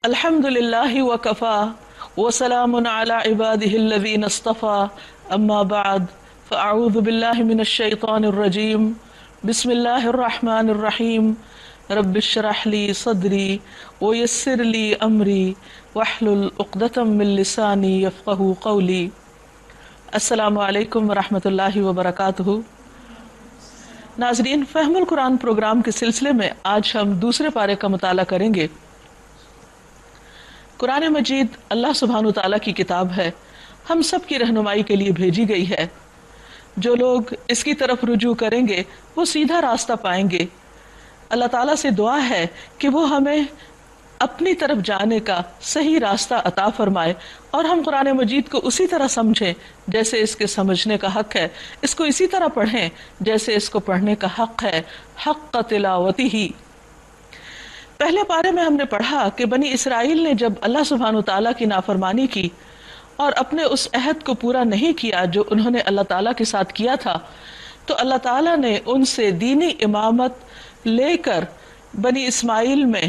الحمدللہ وکفا وسلام علی عبادہ الذین اصطفى اما بعد فاعوذ باللہ من الشیطان الرجیم بسم اللہ الرحمن الرحیم رب اشرح لی صدری ویسر لی امری واحلل عقدۃ من لسانی یفقہوا قولی۔ السلام علیکم ورحمۃ اللہ وبرکاتہ۔ ناظرین، فہم القرآن پروگرام کے سلسلے میں آج ہم دوسرے پارے کا مطالعہ کریں گے۔ قرآن مجید اللہ سبحانہ وتعالیٰ کی کتاب ہے، ہم سب کی رہنمائی کے لیے بھیجی گئی ہے۔ جو لوگ اس کی طرف رجوع کریں گے وہ سیدھا راستہ پائیں گے۔ اللہ تعالیٰ سے دعا ہے کہ وہ ہمیں اپنی طرف جانے کا صحیح راستہ عطا فرمائے اور ہم قرآن مجید کو اسی طرح سمجھیں جیسے اس کے سمجھنے کا حق ہے، اس کو اسی طرح پڑھیں جیسے اس کو پڑھنے کا حق ہے، حق تلاوتہ ہی۔ پہلے پارے میں ہم نے پڑھا کہ بنی اسرائیل نے جب اللہ سبحانہ وتعالیٰ کی نافرمانی کی اور اپنے اس عہد کو پورا نہیں کیا جو انہوں نے اللہ تعالیٰ کے ساتھ کیا تھا، تو اللہ تعالیٰ نے ان سے دینی امامت لے کر بنی اسماعیل میں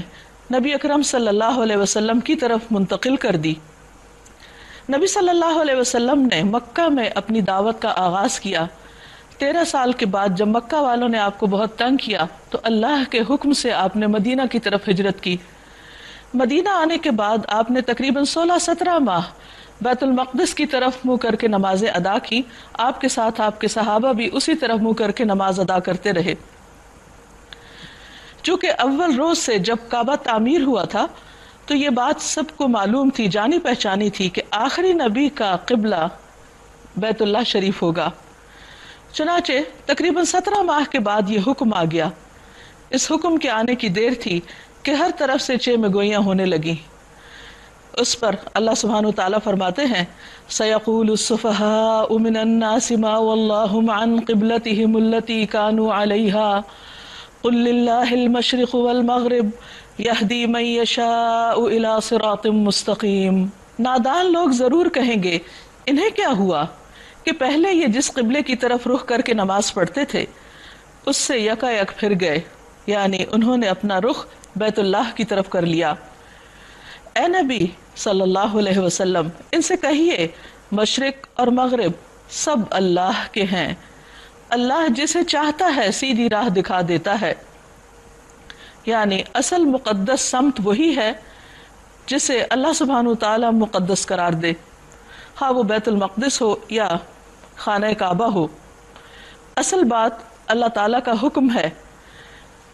نبی اکرم صلی اللہ علیہ وسلم کی طرف منتقل کر دی۔ نبی صلی اللہ علیہ وسلم نے مکہ میں اپنی دعوت کا آغاز کیا۔ 13 سال کے بعد جب مکہ والوں نے آپ کو بہت تنگ کیا تو اللہ کے حکم سے آپ نے مدینہ کی طرف ہجرت کی۔ مدینہ آنے کے بعد آپ نے تقریباً 16-17 ماہ بیت المقدس کی طرف منہ کر کے نمازیں ادا کی۔ آپ کے ساتھ آپ کے صحابہ بھی اسی طرف منہ کر کے نماز ادا کرتے رہے۔ چونکہ اول روز سے جب کعبہ تعمیر ہوا تھا تو یہ بات سب کو معلوم تھی، جانی پہچانی تھی کہ آخری نبی کا قبلہ بیت اللہ شریف ہوگا۔ چنانچہ تقریباً 17 ماہ کے بعد یہ حکم آ گیا۔ اس حکم کے آنے کی دیر تھی کہ ہر طرف سے چیمہ گوئیاں ہونے لگیں۔ اس پر اللہ سبحانہ وتعالیٰ فرماتے ہیں سَيَقُولُ السُّفَهَاءُ مِنَ النَّاسِ مَا وَلَّاهُمْ عَنْ قِبْلَتِهِمُ الَّتِي كَانُوا عَلَيْهَا قُلْ لِلَّهِ الْمَشْرِقُ وَالْمَغْرِبُ يَهْدِي مَن يَشَاءُ إِلَى صِرَاطٍ مُسْتَقِيمٍ۔ نادان لوگ ضرور کہیں گے انہیں کیا ہوا کہ پہلے یہ جس قبلے کی طرف رخ کر کے نماز پڑھتے تھے اس سے یکا یک پھر گئے، یعنی انہوں نے اپنا رخ بیت اللہ کی طرف کر لیا۔ اے نبی صلی اللہ علیہ وسلم، ان سے کہیے مشرق اور مغرب سب اللہ کے ہیں، اللہ جسے چاہتا ہے سیدھی راہ دکھا دیتا ہے۔ یعنی اصل مقدس سمت وہی ہے جسے اللہ سبحانہ وتعالیٰ مقدس قرار دے، ہاں وہ بیت المقدس ہو یا خانہ کعبہ ہو۔ اصل بات اللہ تعالیٰ کا حکم ہے۔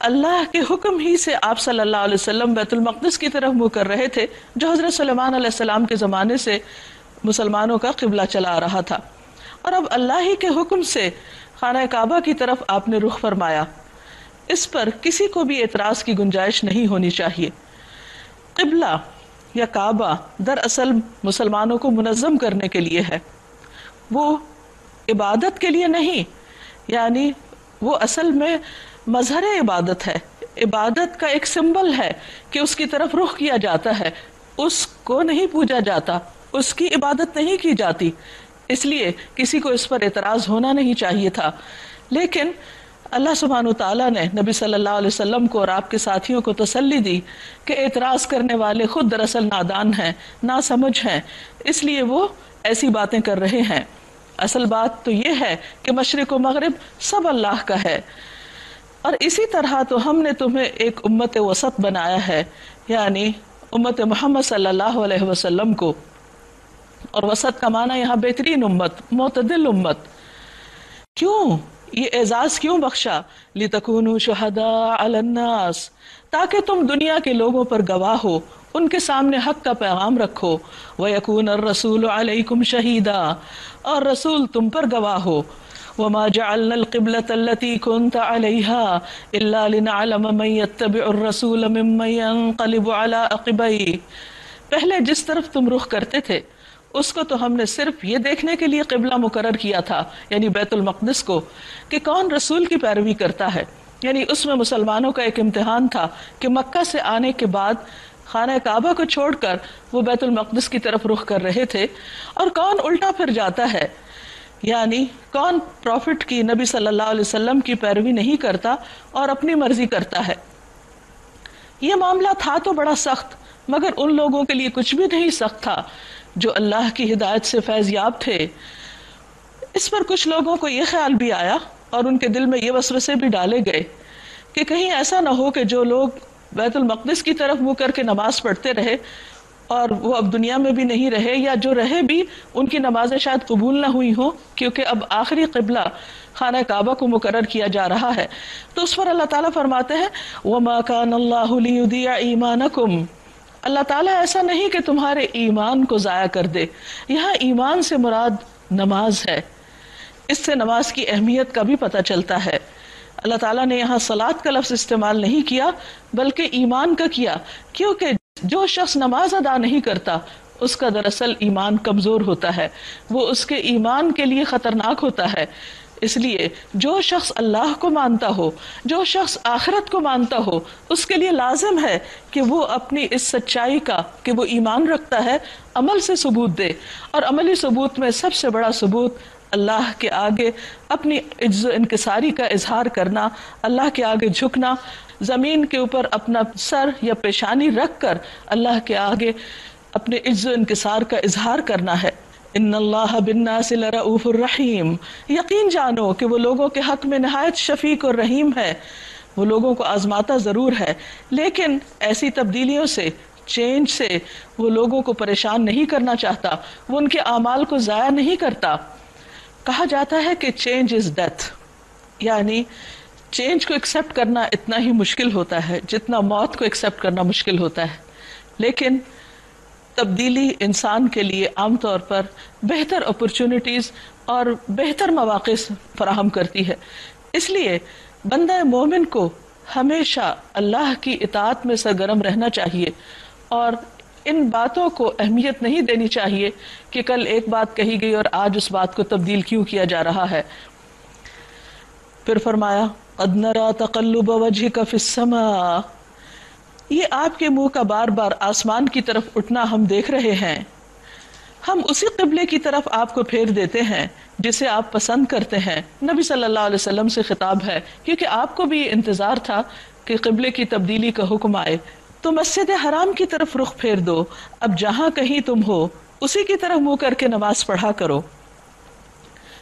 اللہ کے حکم ہی سے آپ صلی اللہ علیہ وسلم بیت المقدس کی طرف منہ کر رہے تھے جو حضرت سلیمان علیہ السلام کے زمانے سے مسلمانوں کا قبلہ چلا آ رہا تھا، اور اب اللہ ہی کے حکم سے خانہ کعبہ کی طرف آپ نے رخ فرمایا۔ اس پر کسی کو بھی اعتراض کی گنجائش نہیں ہونی چاہیے۔ قبلہ یا کعبہ دراصل مسلمانوں کو منظم کرنے کے لیے ہے، وہ عبادت کے لیے نہیں، یعنی وہ اصل میں مظہر عبادت ہے، عبادت کا ایک سمبل ہے کہ اس کی طرف رخ کیا جاتا ہے، اس کو نہیں پوجا جاتا، اس کی عبادت نہیں کی جاتی، اس لیے کسی کو اس پر اعتراض ہونا نہیں چاہیے تھا۔ لیکن اللہ سبحانہ وتعالیٰ نے نبی صلی اللہ علیہ وسلم کو اور آپ کے ساتھیوں کو تسلی دی کہ اعتراض کرنے والے خود دراصل نادان ہیں، ناسمجھ ہیں، اس لیے وہ ایسی باتیں کر رہے ہیں۔ اصل بات تو یہ ہے کہ مشرق و مغرب سب اللہ کا ہے، اور اسی طرح تو ہم نے تمہیں ایک امت وسط بنایا ہے، یعنی امت محمد صلی اللہ علیہ وسلم کو، اور وسط کا معنی یہاں بہترین امت، معتدل امت۔ کیوں یہ اعزاز کیوں بخشا؟ لِتَكُونُوا شُهَدَاءَ عَلَى النَّاسِ، تاکہ تم دنیا کے لوگوں پر گواہ ہو، ان کے سامنے حق کا پیغام رکھو۔ وَيَكُونَ الرَّسُولُ عَلَيْكُمْ شَهِيدًا، اور رسول تم پر گواہ ہو۔ وَمَا جَعَلْنَا الْقِبْلَةَ الَّتِي كُنْتَ عَلَيْهَا إِلَّا لِنَعْلَمَ مَن يَتَّبِعُ الرَّسُولَ مِمَّن يَنقَلِبُ عَلَى عَقِبَيْهِ، پہلے جس طرف تم رخ کرتے تھے اس کو تو ہم نے صرف یہ دیکھنے کے لیے قبلہ مقرر کیا تھا، یعنی بیت المقدس کو، کہ کون رسول کی پیروی کرتا ہے۔ یعنی اس میں مسلمانوں کا ایک امتحان تھا کہ مکہ سے آنے کے بعد خانہ کعبہ کو چھوڑ کر وہ بیت المقدس کی طرف رخ کر رہے تھے، اور کون الٹا پھر جاتا ہے، یعنی کون پروفٹ کی، نبی صلی اللہ علیہ وسلم کی پیروی نہیں کرتا اور اپنی مرضی کرتا ہے۔ یہ معاملہ تھا تو بڑا سخت، مگر ان لوگوں کے لیے کچھ بھی نہیں سخت تھا جو اللہ کی ہدایت سے فیض یاب تھے۔ اس پر کچھ لوگوں کو یہ خیال بھی آیا اور ان کے دل میں یہ وسوسے بھی ڈالے گئے کہ کہیں ایسا نہ ہو کہ جو لوگ بیت المقدس کی طرف منہ کر کے نماز پڑھتے رہے اور وہ اب دنیا میں بھی نہیں رہے، یا جو رہے بھی ان کی نمازیں شاید قبول نہ ہوئی ہوں، کیونکہ اب آخری قبلہ خانہ کعبہ کو مقرر کیا جا رہا ہے۔ تو اس پر اللہ تعالیٰ فرماتے ہیں وَمَا كَانَ اللَّهُ لِيُضِيعَ إِيمَانَكُمْ، اللہ تعالیٰ ایسا نہیں کہ تمہارے ایمان کو ضائع کر دے۔ یہاں ایمان سے مراد نماز ہے، اس سے نماز کی اہمیت کا بھی پتہ چلتا ہے۔ اللہ تعالیٰ نے یہاں صلاۃ کا لفظ استعمال نہیں کیا بلکہ ایمان کا کیا، کیونکہ جو شخص نماز ادا نہیں کرتا اس کا دراصل ایمان کمزور ہوتا ہے، وہ اس کے ایمان کے لیے خطرناک ہوتا ہے۔ اس لیے جو شخص اللہ کو مانتا ہو، جو شخص آخرت کو مانتا ہو، اس کے لیے لازم ہے کہ وہ اپنی اس سچائی کا کہ وہ ایمان رکھتا ہے عمل سے ثبوت دے، اور عملی ثبوت میں سب سے بڑا ثبوت اللہ کے آگے اپنی عجز و انکساری کا اظہار کرنا، اللہ کے آگے جھکنا، زمین کے اوپر اپنا سر یا پیشانی رکھ کر اللہ کے آگے اپنے عجز و انکسار کا اظہار کرنا ہے۔ ان اللہ بالناس لرؤوف الرحیم، یقین جانو کہ وہ لوگوں کے حق میں نہایت شفیق اور رحیم ہے۔ وہ لوگوں کو آزماتا ضرور ہے، لیکن ایسی تبدیلیوں سے، چینج سے وہ لوگوں کو پریشان نہیں کرنا چاہتا، وہ ان کے اعمال کو ضائع نہیں کرتا۔ کہا جاتا ہے کہ چینج از ڈیتھ، یعنی چینج کو ایکسیپٹ کرنا اتنا ہی مشکل ہوتا ہے جتنا موت کو ایکسیپٹ کرنا مشکل ہوتا ہے، لیکن تبدیلی انسان کے لیے عام طور پر بہتر اپرچونٹیز اور بہتر مواقع فراہم کرتی ہے۔ اس لیے بندہ مومن کو ہمیشہ اللہ کی اطاعت میں سرگرم رہنا چاہیے اور ان باتوں کو اہمیت نہیں دینی چاہیے کہ کل ایک بات کہی گئی اور آج اس بات کو تبدیل کیوں کیا جا رہا ہے۔ پھر فرمایا قد نرى تقلب وجهك في السماء، یہ آپ کے منہ کا بار بار آسمان کی طرف اٹھنا ہم دیکھ رہے ہیں، ہم اسی قبلے کی طرف آپ کو پھیر دیتے ہیں جسے آپ پسند کرتے ہیں۔ نبی صلی اللہ علیہ وسلم سے خطاب ہے، کیونکہ آپ کو بھی انتظار تھا کہ قبلے کی تبدیلی کا حکم آئے۔ تو مسجد حرام کی طرف رخ پھیر دو، اب جہاں کہیں تم ہو اسی کی طرف منہ کر کے نماز پڑھا کرو۔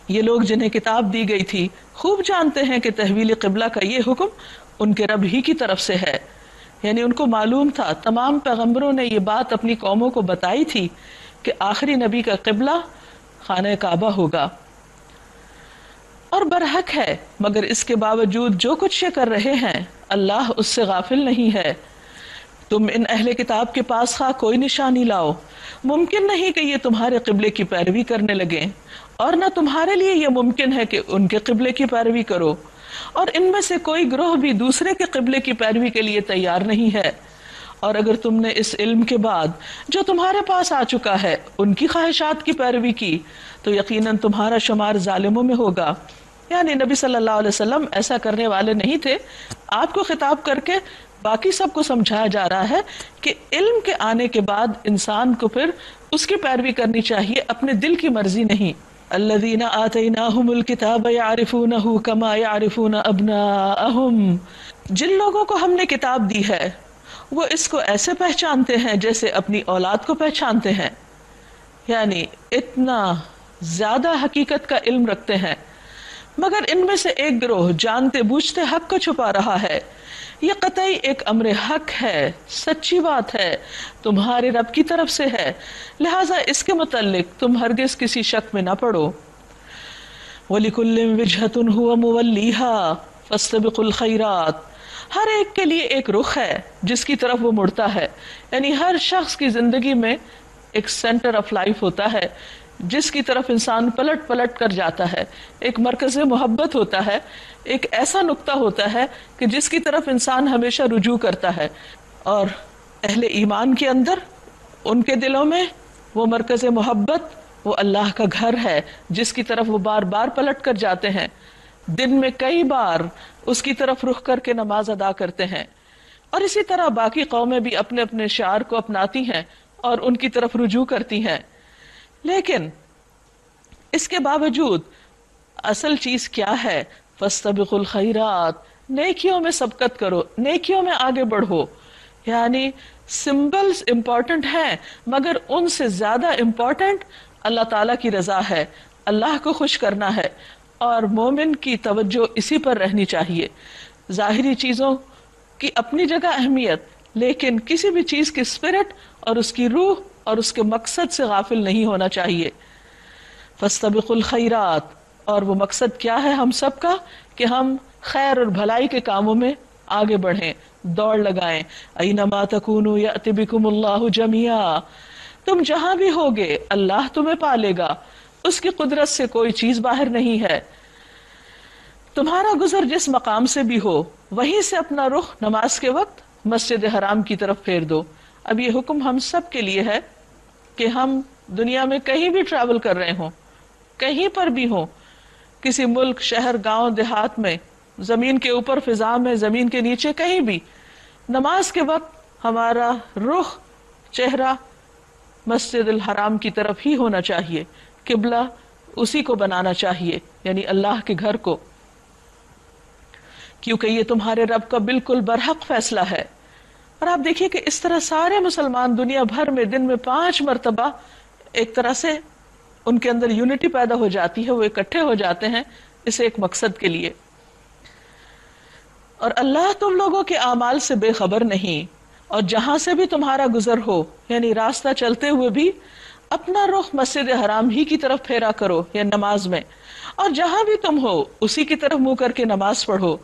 یہ لوگ جنہیں کتاب دی گئی تھی خوب جانتے ہیں کہ تحویل قبلہ کا یہ حکم ان کے رب ہی کی طرف سے ہے، یعنی ان کو معلوم تھا، تمام پیغمبروں نے یہ بات اپنی قوموں کو بتائی تھی کہ آخری نبی کا قبلہ خانہ کعبہ ہوگا، اور برحق ہے، مگر اس کے باوجود جو کچھ یہ کر رہے ہیں اللہ اس سے غافل نہیں ہے۔ تم ان اہل کتاب کے پاس خواہ کوئی نشانی لاؤ، ممکن نہیں کہ یہ تمہارے قبلے کی پیروی کرنے لگیں، اور نہ تمہارے لیے یہ ممکن ہے کہ ان کے قبلے کی پیروی کرو، اور ان میں سے کوئی گروہ بھی دوسرے کے قبلے کی پیروی کے لیے تیار نہیں ہے۔ اور اگر تم نے اس علم کے بعد جو تمہارے پاس آ چکا ہے ان کی خواہشات کی پیروی کی تو یقیناً تمہارا شمار ظالموں میں ہوگا۔ یعنی نبی صلی اللہ علیہ وسلم ایسا کرنے والے نہیں تھے۔ آپ کو خطاب کر کے باقی سب کو سمجھایا جا رہا ہے کہ علم کے آنے کے بعد انسان کو پھر اس کی پیروی کرنی چاہیے، اپنے دل کی مرضی نہیں۔ الذین آتیناہم الکتاب یعرفونہ کما یعرفون ابناءہم، جن لوگوں کو ہم نے کتاب دی ہے وہ اس کو ایسے پہچانتے ہیں جیسے اپنی اولاد کو پہچانتے ہیں، یعنی اتنا زیادہ حقیقت کا علم رکھتے ہیں۔ مگر ان میں سے ایک گروہ جانتے بوجھتے حق کو چھپا رہا ہے۔ یہ قطعی ایک امر حق ہے، سچی بات ہے، تمہارے رب کی طرف سے ہے، لہٰذا اس کے متعلق تم ہرگز کسی شک میں نہ پڑو۔ وَلِكُلٍّ وِجْهَةٌ هُوَ مُوَلِّيهَا فَاسْتَبِقُوا الْخَيْرَاتِ، ہر ایک کے لیے ایک رخ ہے جس کی طرف وہ مڑتا ہے، یعنی ہر شخص کی زندگی میں ایک سینٹر آف لائف ہوتا ہے جس کی طرف انسان پلٹ پلٹ کر جاتا ہے، ایک مرکز محبت ہوتا ہے، ایک ایسا نقطہ ہوتا ہے کہ جس کی طرف انسان ہمیشہ رجوع کرتا ہے، اور اہل ایمان کے اندر ان کے دلوں میں وہ مرکز محبت وہ اللہ کا گھر ہے جس کی طرف وہ بار بار پلٹ کر جاتے ہیں، دن میں کئی بار اس کی طرف رخ کر کے نماز ادا کرتے ہیں۔ اور اسی طرح باقی قومیں بھی اپنے اپنے شعار کو اپناتی ہیں اور ان کی طرف رجوع کرتی ہیں، لیکن اس کے باوجود اصل چیز کیا ہے؟ فاستبقوا الخیرات، نیکیوں میں سبقت کرو، نیکیوں میں آگے بڑھو، یعنی سمبلز امپورٹنٹ ہیں مگر ان سے زیادہ امپورٹنٹ اللہ تعالیٰ کی رضا ہے، اللہ کو خوش کرنا ہے، اور مومن کی توجہ اسی پر رہنی چاہیے۔ ظاہری چیزوں کی اپنی جگہ اہمیت، لیکن کسی بھی چیز کی اسپرٹ اور اس کی روح اور اس کے مقصد سے غافل نہیں ہونا چاہیے۔ فاستبقوا الخیرات، اور وہ مقصد کیا ہے ہم سب کا کہ ہم خیر اور بھلائی کے کاموں میں آگے بڑھیں، دوڑ لگائیں۔ اینما تکونوا یأتی بکم اللہ جمیعا، تم جہاں بھی ہوگے اللہ تمہیں پالے گا، اس کی قدرت سے کوئی چیز باہر نہیں ہے۔ تمہارا گزر جس مقام سے بھی ہو وہیں سے اپنا رخ نماز کے وقت مسجد حرام کی طرف پھیر دو۔ اب یہ حکم ہم سب کے لیے ہے کہ ہم دنیا میں کہیں بھی ٹریول کر رہے ہوں، کہیں پر بھی ہوں، کسی ملک، شہر، گاؤں، دیہات میں، زمین کے اوپر، فضا میں، زمین کے نیچے، کہیں بھی نماز کے وقت ہمارا رخ، چہرہ مسجد الحرام کی طرف ہی ہونا چاہیے، قبلہ اسی کو بنانا چاہیے، یعنی اللہ کے گھر کو، کیونکہ یہ تمہارے رب کا بالکل برحق فیصلہ ہے۔ اور آپ دیکھیے کہ اس طرح سارے مسلمان دنیا بھر میں دن میں 5 مرتبہ ایک طرح سے ان کے اندر یونٹی پیدا ہو جاتی ہے، وہ اکٹھے ہو جاتے ہیں اس ایک مقصد کے لیے۔ اور اللہ تم لوگوں کے اعمال سے بے خبر نہیں، اور جہاں سے بھی تمہارا گزر ہو، یعنی راستہ چلتے ہوئے بھی اپنا رخ مسجد حرام ہی کی طرف پھیرا کرو یا نماز میں، اور جہاں بھی تم ہو اسی کی طرف منہ کر کے نماز پڑھو،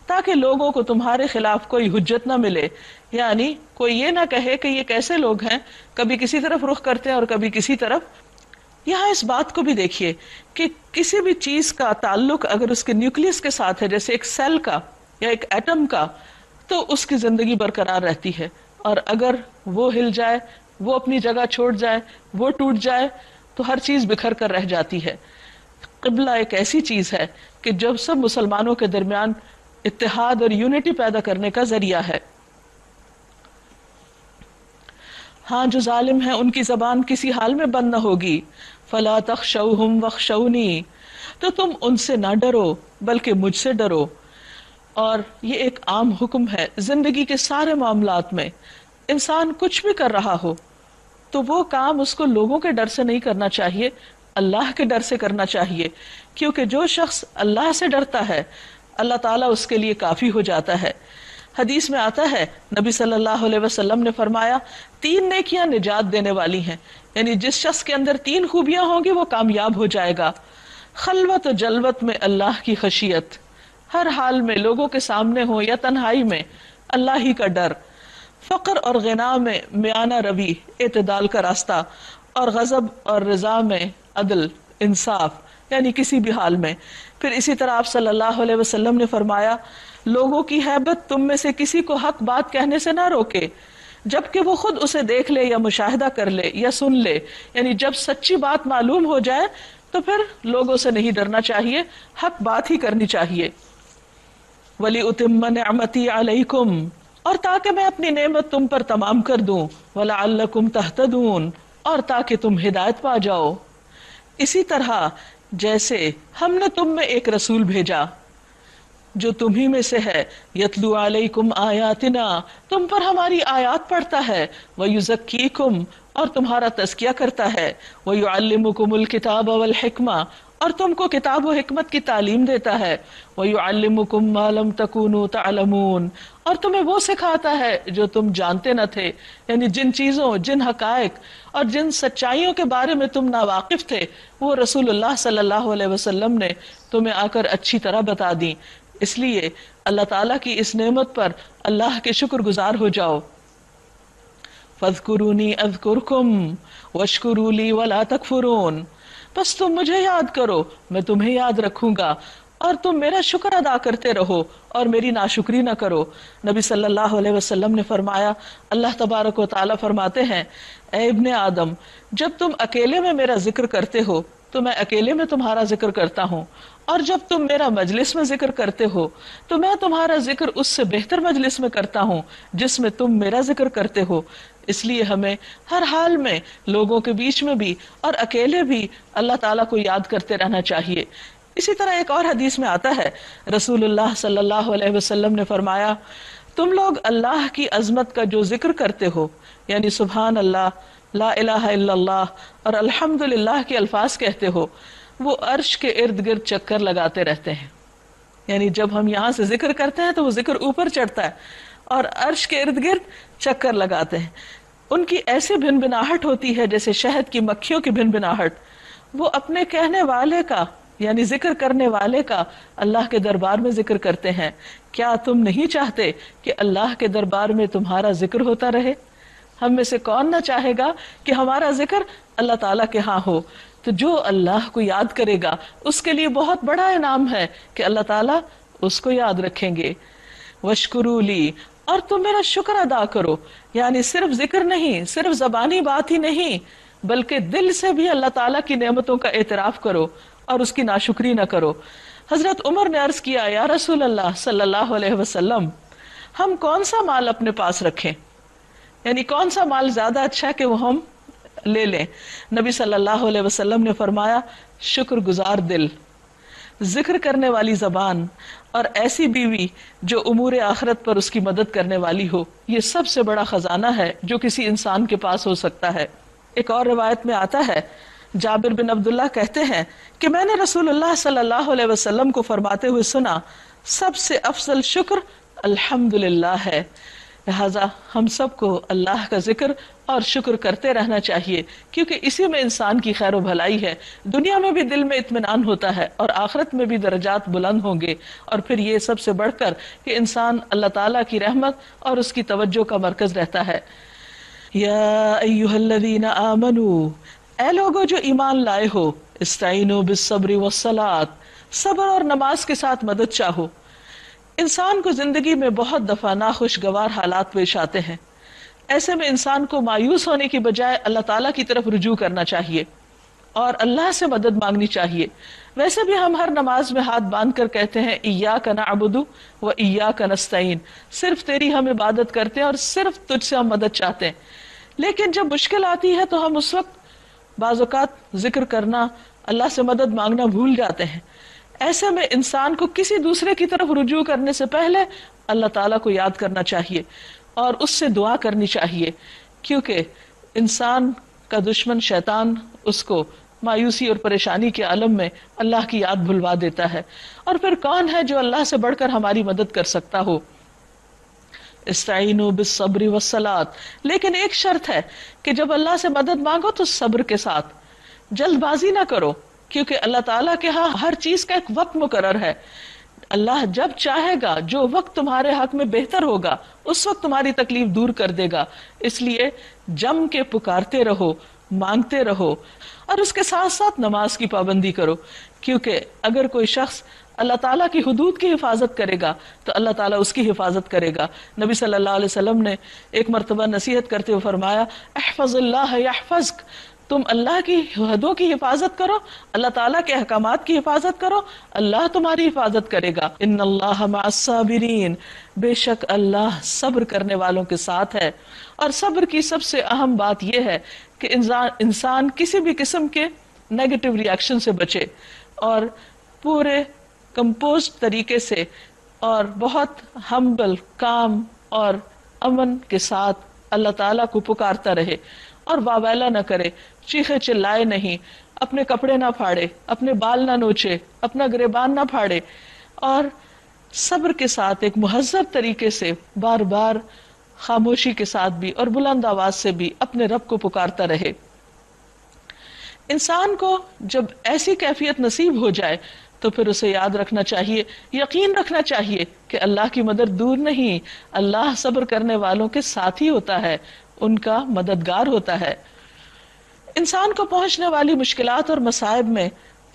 تاکہ لوگوں کو تمہارے خلاف کوئی حجت نہ ملے، یعنی کوئی یہ نہ کہے کہ یہ کیسے لوگ ہیں، کبھی کسی طرف رخ کرتے ہیں اور کبھی کسی طرف۔ یہاں اس بات کو بھی دیکھیے کہ کسی بھی چیز کا تعلق اگر اس کے نیوکلیس کے ساتھ ہے، جیسے ایک سیل کا یا ایک ایٹم کا، تو اس کی زندگی برقرار رہتی ہے، اور اگر وہ ہل جائے، وہ اپنی جگہ چھوڑ جائے، وہ ٹوٹ جائے، تو ہر چیز بکھر کر رہ جاتی ہے۔ قبلہ ایک ایسی چیز ہے کہ جب سب مسلمانوں کے درمیان اتحاد اور یونٹی پیدا کرنے کا ذریعہ ہے۔ ہاں جو ظالم ہیں ان کی زبان کسی حال میں بند نہ ہوگی۔ فلا تخشوہم واخشونی، تو تم ان سے نہ ڈرو بلکہ مجھ سے ڈرو۔ اور یہ ایک عام حکم ہے زندگی کے سارے معاملات میں، انسان کچھ بھی کر رہا ہو تو وہ کام اس کو لوگوں کے ڈر سے نہیں کرنا چاہیے، اللہ کے ڈر سے کرنا چاہیے، کیونکہ جو شخص اللہ سے ڈرتا ہے اللہ تعالیٰ اس کے لیے کافی ہو جاتا ہے۔ حدیث میں آتا ہے نبی صلی اللہ علیہ وسلم نے فرمایا 3 نیکیاں نجات دینے والی ہیں، یعنی جس شخص کے اندر 3 خوبیاں ہوں گی وہ کامیاب ہو جائے گا۔ خلوت و جلوت میں اللہ کی خشیت، ہر حال میں لوگوں کے سامنے ہو یا تنہائی میں اللہ ہی کا ڈر۔ فقر اور غنا میں میانہ روی، اعتدال کا راستہ، اور غضب اور رضا میں عدل، انصاف، یعنی کسی بھی حال میں۔ پھر اسی طرح آپ صلی اللہ علیہ وسلم نے فرمایا لوگوں کی ہیبت تم میں سے کسی کو حق بات کہنے سے نہ روکے جبکہ وہ خود اسے دیکھ لے یا مشاہدہ کر لے یا سن لے، یعنی جب سچی بات معلوم ہو جائے تو پھر لوگوں سے نہیں ڈرنا چاہیے، حق بات ہی کرنی چاہیے۔ وَلِأُتِمَّ نِعْمَتِي عَلَيْكُمْ، اور تاکہ میں اپنی نعمت تم پر تمام کر دوں، وَلَعَلَّكُمْ تَهْتَدُونَ، اور تاکہ تم ہدایت پا جاؤ۔ اسی طرح جیسے ہم نے تم میں ایک رسول بھیجا جو تمہی میں سے ہے، یتلو علیکم آیاتنا، تم پر ہماری آیات پڑھتا ہے، ویزکیکم، اور تمہارا تزکیہ کرتا ہے، ویعلمکم الکتاب والحکمہ، اور تم کو کتاب و حکمت کی تعلیم دیتا ہے، ویعلمکم ما لم تکونوا تعلمون، اور تمہیں وہ سکھاتا ہے جو تم جانتے نہ تھے، یعنی جن چیزوں، جن حقائق اور جن سچائیوں کے بارے میں تم ناواقف تھے وہ رسول اللہ صلی اللہ علیہ وسلم نے تمہیں آ کر اچھی طرح بتا دیں۔ اس لیے اللہ تعالیٰ کی اس نعمت پر اللہ کے شکر گزار ہو جاؤ۔ فاذکرونی اذکرکم واشکروا لی ولا تکفرون، بس تم مجھے یاد کرو میں تمہیں یاد رکھوں گا، اور تم میرا شکر ادا کرتے رہو اور میری ناشکری نہ کرو۔ نبی صلی اللہ علیہ وسلم نے فرمایا، اللہ تبارک و تعالیٰ فرماتے ہیں اے ابن آدم، جب تم اکیلے میں میرا ذکر کرتے ہو تو میں اکیلے میں تمہارا ذکر کرتا ہوں، اور جب تم میرا مجلس میں ذکر کرتے ہو تو میں تمہارا ذکر اس سے بہتر مجلس میں کرتا ہوں جس میں تم میرا ذکر کرتے ہو۔ اس لیے ہمیں ہر حال میں لوگوں کے بیچ میں بھی اور اکیلے بھی اللہ تعالیٰ کو یاد کرتے رہنا چاہیے۔ اسی طرح ایک اور حدیث میں آتا ہے رسول اللہ صلی اللہ علیہ وسلم نے فرمایا تم لوگ اللہ کی عظمت کا جو ذکر کرتے ہو، یعنی سبحان اللہ، لا الہ الا اللہ اور الحمدللہ کے الفاظ کہتے ہو، وہ عرش کے ارد گرد چکر لگاتے رہتے ہیں. یعنی جب ہم یہاں سے ذکر کرتے ہیں تو وہ ذکر اوپر چڑھتا ہے اور عرش کے ارد گرد چکر لگاتے ہیں. ان کی ایسی بھن بھناہٹ ہوتی ہے جیسے شہد کی مکھیوں کی بھن بھناہٹ. وہ اپنے کہنے والے کا یعنی ذکر کرنے والے کا اللہ کے دربار میں ذکر کرتے ہیں. کیا تم نہیں چاہتے کہ اللہ کے دربار میں تمہارا ذکر ہوتا رہے؟ ہم میں سے کون نہ چاہے گا کہ ہمارا ذکر اللہ تعالیٰ کے ہاں ہو. تو جو اللہ کو یاد کرے گا اس کے لیے بہت بڑا انعام ہے کہ اللہ تعالیٰ اس کو یاد رکھیں گے. وَاشْكُرُوا لِي، اور تم میرا شکر ادا کرو. یعنی صرف ذکر نہیں، صرف زبانی بات ہی نہیں، بلکہ دل سے بھی اللہ تعالیٰ کی نعمتوں کا اعتراف کرو اور اس کی ناشکری نہ کرو. حضرت عمر نے عرض کیا، یا رسول اللہ صلی اللہ علیہ وسلم، ہم کون سا مال اپنے پاس رکھیں؟ یعنی کون سا مال زیادہ اچھا کہ وہ ہم لے لیں؟ نبی صلی اللہ علیہ وسلم نے فرمایا، شکر گزار دل، ذکر کرنے والی زبان اور ایسی بیوی جو امور آخرت پر اس کی مدد کرنے والی ہو. یہ سب سے بڑا خزانہ ہے جو کسی انسان کے پاس ہو سکتا ہے. ایک اور روایت میں آتا ہے، جابر بن عبداللہ کہتے ہیں کہ میں نے رسول اللہ صلی اللہ علیہ وسلم کو فرماتے ہوئے سنا، سب سے افضل شکر الحمدللہ ہے. لہذا ہم سب کو اللہ کا ذکر اور شکر کرتے رہنا چاہیے، کیونکہ اسی میں انسان کی خیر و بھلائی ہے. دنیا میں بھی دل میں اطمینان ہوتا ہے اور آخرت میں بھی درجات بلند ہوں گے. اور پھر یہ سب سے بڑھ کر کہ انسان اللہ تعالیٰ کی رحمت اور اس کی توجہ کا مرکز رہتا ہے. یا ایھا الذین آمنوا، اے لوگو جو ایمان لائے ہو، استعینوا بالصبر والصلاۃ، صبر اور نماز کے ساتھ مدد چاہو. انسان کو زندگی میں بہت دفعہ ناخوشگوار حالات پیش آتے ہیں. ایسے میں انسان کو مایوس ہونے کی بجائے اللہ تعالیٰ کی طرف رجوع کرنا چاہیے اور اللہ سے مدد مانگنی چاہیے. ویسے بھی ہم ہر نماز میں ہاتھ باندھ کر کہتے ہیں، ایاک نعبد و ایاک نستعین، صرف تیری ہم عبادت کرتے ہیں اور صرف تجھ سے ہم مدد چاہتے ہیں. لیکن جب مشکل آتی ہے تو ہم اس وقت بعض اوقات ذکر کرنا، اللہ سے مدد مانگنا بھول جاتے ہیں. ایسے میں انسان کو کسی دوسرے کی طرف رجوع کرنے سے پہلے اللہ تعالیٰ کو یاد کرنا چاہیے اور اس سے دعا کرنی چاہیے، کیونکہ انسان کا دشمن شیطان اس کو مایوسی اور پریشانی کے عالم میں اللہ کی یاد بھلوا دیتا ہے. اور پھر کون ہے جو اللہ سے بڑھ کر ہماری مدد کر سکتا ہو؟ استعینوا بالصبر والصلاۃ. لیکن ایک شرط ہے کہ جب اللہ سے مدد مانگو تو صبر کے ساتھ، جلد بازی نہ کرو، کیونکہ اللہ تعالیٰ کے ہاں ہر چیز کا ایک وقت مقرر ہے. اللہ جب چاہے گا، جو وقت تمہارے حق میں بہتر ہوگا اس وقت تمہاری تکلیف دور کر دے گا. اس لیے جم کے پکارتے رہو، مانگتے رہو اور اس کے ساتھ ساتھ نماز کی پابندی کرو، کیونکہ اگر کوئی شخص اللہ تعالیٰ کی حدود کی حفاظت کرے گا تو اللہ تعالیٰ اس کی حفاظت کرے گا. نبی صلی اللہ علیہ وسلم نے ایک مرتبہ نصیحت کرتے ہوئے فرمایا، احفظ اللہ یحفظک، تم اللہ کی حدوں کی حفاظت کرو، اللہ تعالیٰ کے احکامات کی حفاظت کرو، اللہ تمہاری حفاظت کرے گا. ان اللہ مع الصابرین، بے شک اللہ صبر کرنے والوں کے ساتھ ہے. اور صبر کی سب سے اہم بات یہ ہے کہ انسان کسی بھی قسم کے نیگیٹو ری ایکشن سے بچے اور پورے کمپوزڈ طریقے سے اور بہت ہمبل، کام اور امن کے ساتھ اللہ تعالیٰ کو پکارتا رہے اور واویلا نہ کرے، چیخے چلائے نہیں، اپنے کپڑے نہ پھاڑے، اپنے بال نہ نوچے، اپنا گریبان نہ پھاڑے، اور صبر کے ساتھ ایک مہذب طریقے سے بار بار خاموشی کے ساتھ بھی اور بلند آواز سے بھی اپنے رب کو پکارتا رہے. انسان کو جب ایسی کیفیت نصیب ہو جائے تو پھر اسے یاد رکھنا چاہیے، یقین رکھنا چاہیے کہ اللہ کی مدد دور نہیں، اللہ صبر کرنے والوں کے ساتھ ہی ہوتا ہے، ان کا مددگار ہوتا ہے. انسان کو پہنچنے والی مشکلات اور مصائب میں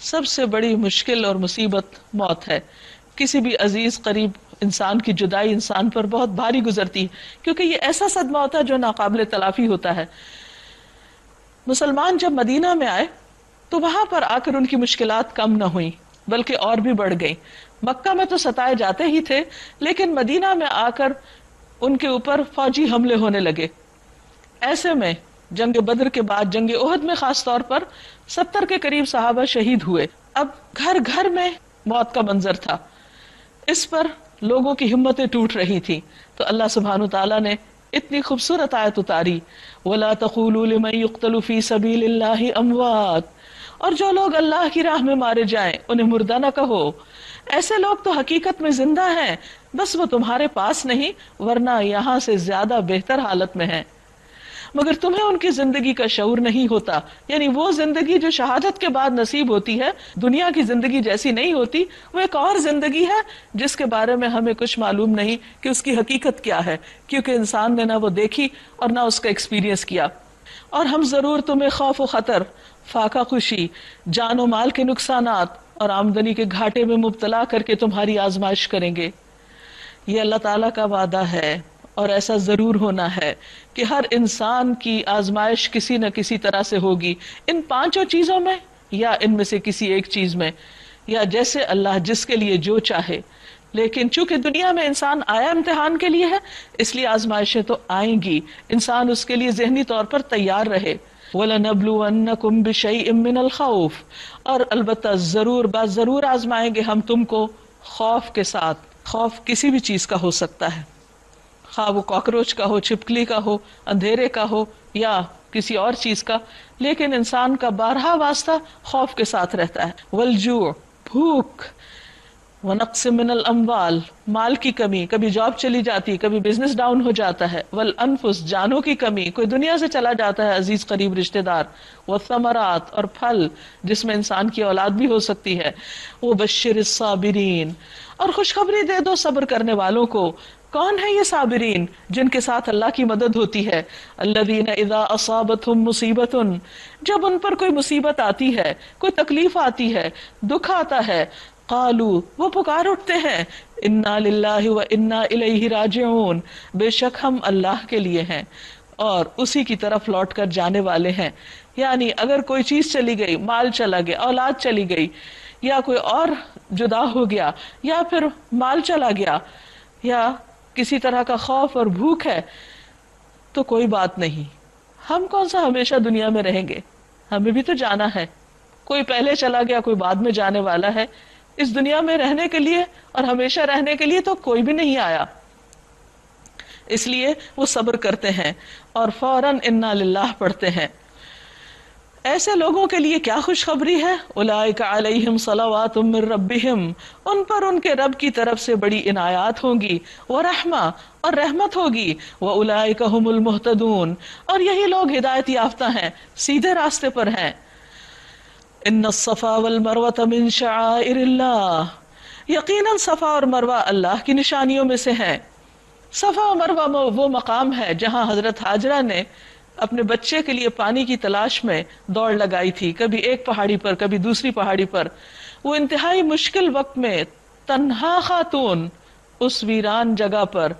سب سے بڑی مشکل اور مصیبت موت ہے. کسی بھی عزیز قریب انسان کی جدائی انسان پر بہت بھاری گزرتی ہے، کیونکہ یہ ایسا صدمہ ہوتا ہے جو ناقابل تلافی ہوتا ہے. مسلمان جب مدینہ میں آئے تو وہاں پر آ کر ان کی مشکلات کم نہ ہوئیں بلکہ اور بھی بڑھ گئیں. مکہ میں تو ستائے جاتے ہی تھے، لیکن مدینہ میں آ کر ان کے اوپر فوجی حملے ہونے لگے. ایسے میں جنگ بدر کے بعد جنگ احد میں خاص طور پر 70 کے قریب صحابہ شہید ہوئے. اب گھر گھر میں موت کا منظر تھا. اس پر لوگوں کی ہمتیں ٹوٹ رہی تھی، تو اللہ سبحانہ تعالیٰ نے اتنی خوبصورت آیت اتاری، وَلَا تَقُولُوا لِمَن يُقْتَلُ فِي سَبِيلِ اللَّهِ أَمْوَاتٌ، اور جو لوگ اللہ کی راہ میں مارے جائیں انہیں مردہ نہ کہو، ایسے لوگ تو حقیقت میں زندہ ہیں، بس وہ تمہارے پاس نہیں ورنہ یہاں سے زیادہ بہتر حالت میں ہیں، مگر تمہیں ان کی زندگی کا شعور نہیں ہوتا، یعنی وہ زندگی جو شہادت کے بعد نصیب ہوتی ہے دنیا کی زندگی جیسی نہیں ہوتی، وہ ایک اور زندگی ہے جس کے بارے میں ہمیں کچھ معلوم نہیں کہ اس کی حقیقت کیا ہے، کیونکہ انسان نے نہ وہ دیکھی اور نہ اس کا ایکسپیرینس کیا۔ اور ہم ضرور تمہیں خوف و خطر، فاقہ خوشی، جان و مال کے نقصانات اور آمدنی کے گھاٹے میں مبتلا کر کے تمہاری آزمائش کریں گے۔ یہ اللہ تعالیٰ کا وعدہ ہے اور ایسا ضرور ہونا ہے کہ ہر انسان کی آزمائش کسی نہ کسی طرح سے ہوگی، ان پانچوں چیزوں میں یا ان میں سے کسی ایک چیز میں، یا جیسے اللہ جس کے لیے جو چاہے۔ لیکن چونکہ دنیا میں انسان آیا امتحان کے لیے ہے، اس لیے آزمائشیں تو آئیں گی، انسان اس کے لیے ذہنی طور پر تیار رہے۔ وَلَنَبْلُوَنَّكُمْ بِشَيْءٍ مِّنَ الْخَوْفِ، اور البتہ ضرور ضرور آزمائیں گے ہم تم کو خوف کے ساتھ۔ خوف کسی بھی چیز کا ہو سکتا ہے، خواہ وہ کاکروچ کا ہو، چھپکلی کا ہو، اندھیرے کا ہو یا کسی اور چیز کا، لیکن انسان کا بارہا واسطہ خوف کے ساتھ رہتا ہے۔ والجوع، بھوک، ونقص من الاموال، مال کی کمی، کبھی جاب چلی جاتی، کبھی بزنس ڈاؤن ہو جاتا ہے، والانفس، جانوں کی کمی، کوئی دنیا سے چلا جاتا ہے عزیز قریب رشتہ دار، والثمرات، اور پھل جس میں انسان کی اولاد بھی ہو سکتی ہے، وبشر الصابرین، اور خوشخبری دے دو صبر کرنے والوں کو۔ کون ہے یہ صابرین؟ جن کے ساتھ اللہ کی مدد ہوتی ہے۔ الذین اذا اصابتهم مصیبت، جب ان پر کوئی مصیبت آتی ہے، کوئی تکلیف آتی ہے، دکھ آتا ہے، قالو، وہ پکار اٹھتے ہیں، انا للہ و انا الیہ راجعون، بے شک ہم اللہ کے لیے ہیں اور اسی کی طرف لوٹ کر جانے والے ہیں۔ یعنی اگر کوئی چیز چلی گئی، مال چلا گیا، اولاد چلی گئی، یا کوئی اور جدا ہو گیا، یا پھر مال چلا گیا، یا کسی طرح کا خوف اور بھوک ہے، تو کوئی بات نہیں، ہم کون سا ہمیشہ دنیا میں رہیں گے، ہمیں بھی تو جانا ہے، کوئی پہلے چلا گیا، کوئی بعد میں جانے والا ہے، اس دنیا میں رہنے کے لیے اور ہمیشہ رہنے کے لیے تو کوئی بھی نہیں آیا، اس لیے وہ صبر کرتے ہیں اور فوراً انا للہ پڑھتے ہیں۔ ایسے لوگوں کے لیے کیا خوشخبری ہے، اولئک علیہم صلوات من ربہم، ان پر ان کے رب کی طرف سے بڑی عنایات ہوں گی، ورحمہ، اور رحمت ہوگی، واولئک ھم المہتدون، اور یہی لوگ ہدایت یافتہ ہیں، سیدھے راستے پر ہیں۔ ان الصفا والمروہ من شعائر اللہ، یقیناً صفا اور مروہ اللہ کی نشانیوں میں سے ہیں۔ صفا و مروہ وہ مقام ہے جہاں حضرت ہاجرہ نے اپنے بچے کے لیے پانی کی تلاش میں دوڑ لگائی تھی، کبھی ایک پہاڑی پر، کبھی دوسری پہاڑی پر۔ وہ انتہائی مشکل وقت میں تنہا خاتون اس ویران جگہ پر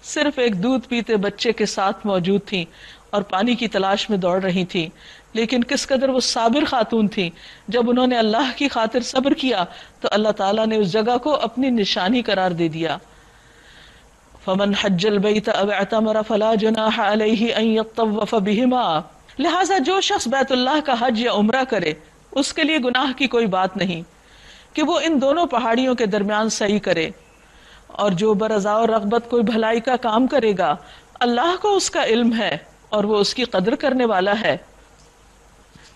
صرف ایک دودھ پیتے بچے کے ساتھ موجود تھیں اور پانی کی تلاش میں دوڑ رہی تھیں، لیکن کس قدر وہ صابر خاتون تھیں۔ جب انہوں نے اللہ کی خاطر صبر کیا تو اللہ تعالیٰ نے اس جگہ کو اپنی نشانی قرار دے دیا۔ فمن حج البیت او اعتمر فلا جناح علیہ ان یطوف بہما، لہذا جو شخص بیت اللہ کا حج یا عمرہ کرے اس کے لیے گناہ کی کوئی بات نہیں کہ وہ ان دونوں پہاڑیوں کے درمیان سعی کرے، اور جو برضا و رغبت کوئی بھلائی کا کام کرے گا اللہ کو اس کا علم ہے اور وہ اس کی قدر کرنے والا ہے۔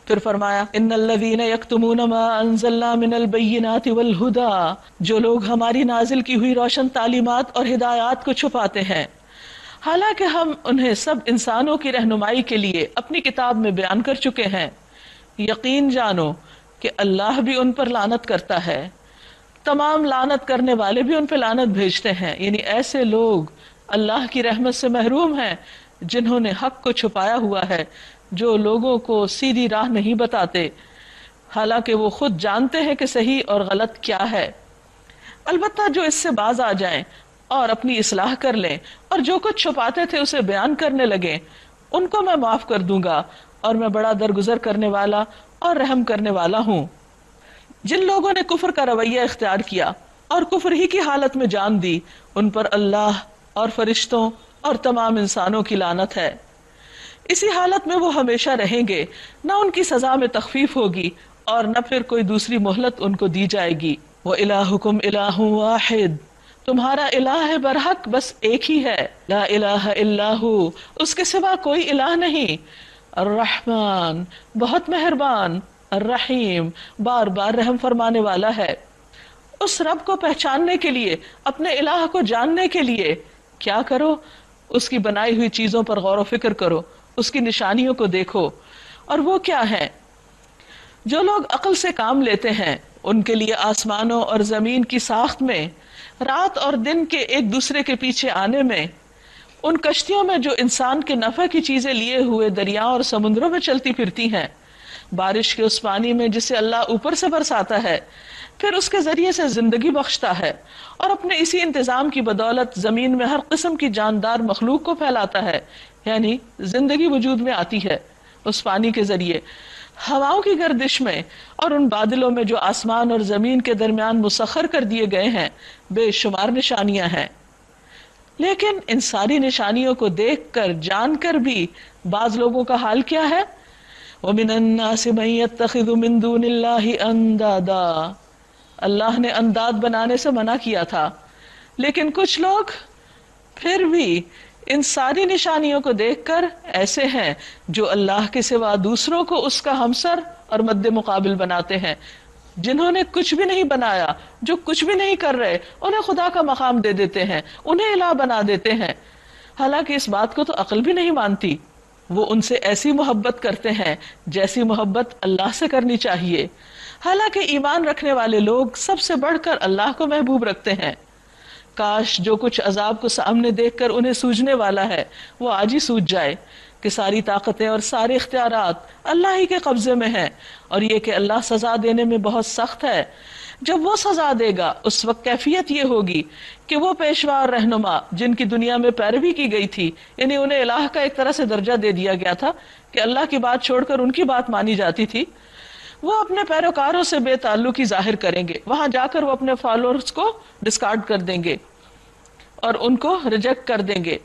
پھر فرمایا ان الذین یکتمون ما انزلنا من البینات والہدی، جو لوگ ہماری نازل کی ہوئی روشن تعلیمات اور ہدایات کو چھپاتے ہیں، حالانکہ ہم انہیں سب انسانوں کی رہنمائی کے لیے اپنی کتاب میں بیان کر چکے ہیں، یقین جانو کہ اللہ بھی ان پر لعنت کرتا ہے، تمام لعنت کرنے والے بھی ان پہ لعنت بھیجتے ہیں۔ یعنی ایسے لوگ اللہ کی رحمت سے محروم ہیں جنہوں نے حق کو چھپایا ہوا ہے، جو لوگوں کو سیدھی راہ نہیں بتاتے، حالانکہ وہ خود جانتے ہیں کہ صحیح اور غلط کیا ہے۔ البتہ جو اس سے باز آ جائیں اور اپنی اصلاح کر لیں اور جو کچھ چھپاتے تھے اسے بیان کرنے لگیں، ان کو میں معاف کر دوں گا، اور میں بڑا درگزر کرنے والا اور رحم کرنے والا ہوں۔ جن لوگوں نے کفر کا رویہ اختیار کیا اور کفر ہی کی حالت میں جان دی، ان پر اللہ اور فرشتوں اور تمام انسانوں کی لعنت ہے، اسی حالت میں وہ ہمیشہ رہیں گے، نہ ان کی سزا میں تخفیف ہوگی اور نہ پھر کوئی دوسری مہلت ان کو دی جائے گی۔ وَإِلَٰهُكُمْ إِلَٰهٌ وَاحِدٌ، تمہارا الہ برحق بس ایک ہی ہے، لا الہ الا ہو، اس کے سوا کوئی الہ نہیں، الرحمن بہت مہربان، الرحیم بار بار رحم فرمانے والا ہے۔ اس رب کو پہچاننے کے لیے، اپنے الہ کو جاننے کے لیے کیا کرو؟ اس کی بنائی ہوئی چیزوں پر غور و فکر کرو، اس کی نشانیوں کو دیکھو۔ اور وہ کیا ہے؟ جو لوگ عقل سے کام لیتے ہیں ان کے لیے آسمانوں اور زمین کی ساخت میں، رات اور دن کے ایک دوسرے کے پیچھے آنے میں، ان کشتیوں میں جو انسان کے نفع کی چیزیں لیے ہوئے دریاؤں اور سمندروں میں چلتی پھرتی ہیں، بارش کے اس پانی میں جسے اللہ اوپر سے برساتا ہے، پھر اس کے ذریعے سے زندگی بخشتا ہے، اور اپنے اسی انتظام کی بدولت زمین میں ہر قسم کی جاندار مخلوق کو پھیلاتا ہے، یعنی زندگی وجود میں آتی ہے اس پانی کے ذریعے، ہواؤں کی گردش میں اور ان بادلوں میں جو آسمان اور زمین کے درمیان مسخر کر دیے گئے ہیں، بے شمار نشانیاں ہیں۔ لیکن ان ساری نشانیوں کو دیکھ کر جان کر بھی بعض لوگوں کا حال کیا ہے؟ وَمِنَ النَّاسِ مَن يَتَّخِذُ مِن دُونِ اللَّهِ أَندَادًا، اللہ نے انداد بنانے سے منع کیا تھا، لیکن کچھ لوگ پھر بھی ان ساری نشانیوں کو دیکھ کر ایسے ہیں جو اللہ کے سوا دوسروں کو اس کا ہمسر اور مد مقابل بناتے ہیں۔ جنہوں نے کچھ بھی نہیں بنایا، جو کچھ بھی نہیں کر رہے، انہیں خدا کا مقام دے دیتے ہیں، انہیں الہ بنا دیتے ہیں، حالانکہ اس بات کو تو عقل بھی نہیں مانتی۔ وہ ان سے ایسی محبت کرتے ہیں جیسی محبت اللہ سے کرنی چاہیے، حالانکہ ایمان رکھنے والے لوگ سب سے بڑھ کر اللہ کو محبوب رکھتے ہیں۔ کاش جو کچھ عذاب کو سامنے دیکھ کر انہیں سوجنے والا ہے وہ آج ہی سوج جائے کہ ساری طاقتیں اور سارے اختیارات اللہ ہی کے قبضے میں ہیں، اور یہ کہ اللہ سزا دینے میں بہت سخت ہے۔ جب وہ سزا دے گا اس وقت کیفیت یہ ہوگی کہ وہ پیشوا اور رہنما جن کی دنیا میں پیروی کی گئی تھی، یعنی انہیں الہ کا ایک طرح سے درجہ دے دیا گیا تھا کہ اللہ کی بات چھوڑ کر ان کی بات مانی جاتی تھی، وہ اپنے پیروکاروں سے بے تعلقی ظاہر کریں گے، وہاں جا کر وہ اپنے فالوورز کو ڈسکارڈ کر دیں گے اور ان کو ریجیکٹ کر دیں گے،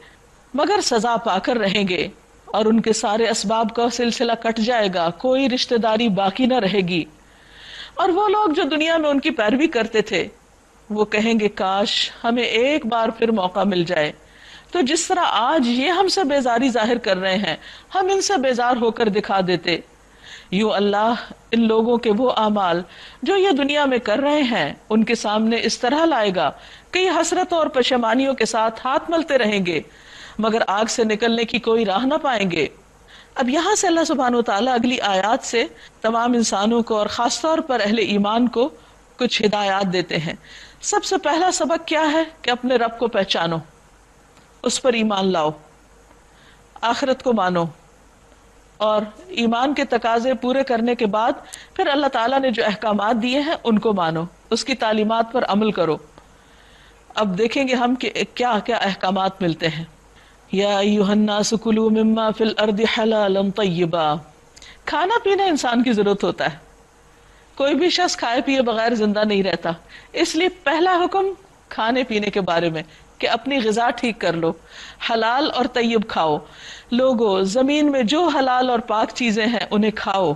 مگر سزا پا کر رہیں گے، اور ان کے سارے اسباب کا سلسلہ کٹ جائے گا، کوئی رشتہ داری باقی نہ رہے گی۔ اور وہ لوگ جو دنیا میں ان کی پیروی کرتے تھے وہ کہیں گے کاش ہمیں ایک بار پھر موقع مل جائے تو جس طرح آج یہ ہم سے بیزاری ظاہر کر رہے ہیں ہم ان سے بیزار ہو کر دکھا دیتے۔ یوں اللہ ان لوگوں کے وہ اعمال جو یہ دنیا میں کر رہے ہیں ان کے سامنے اس طرح لائے گا کہ یہ حسرتوں اور پشیمانیوں کے ساتھ ہاتھ ملتے رہیں گے، مگر آگ سے نکلنے کی کوئی راہ نہ پائیں گے۔ اب یہاں سے اللہ سبحانہ وتعالیٰ اگلی آیات سے تمام انسانوں کو اور خاص طور پر اہل ایمان کو کچھ ہدایات دیتے ہیں۔ سب سے پہلا سبق کیا ہے کہ اپنے رب کو پہچانو، اس پر ایمان لاؤ، آخرت کو مانو، اور ایمان کے تقاضے پورے کرنے کے بعد پھر اللہ تعالیٰ نے جو احکامات دیے ہیں ان کو مانو، اس کی تعلیمات پر عمل کرو۔ اب دیکھیں گے ہم کہ کیا کیا احکامات ملتے ہیں۔ یا ایھا الناس کلوا مما فی الارض حلالا طیبا، کھانا پینا انسان کی ضرورت ہوتا ہے، کوئی بھی شخص کھائے پیے بغیر زندہ نہیں رہتا، اس لیے پہلا حکم کھانے پینے کے بارے میں کہ اپنی غذا ٹھیک کر لو، حلال اور طیب کھاؤ۔ لوگوں زمین میں جو حلال اور پاک چیزیں ہیں انہیں کھاؤ۔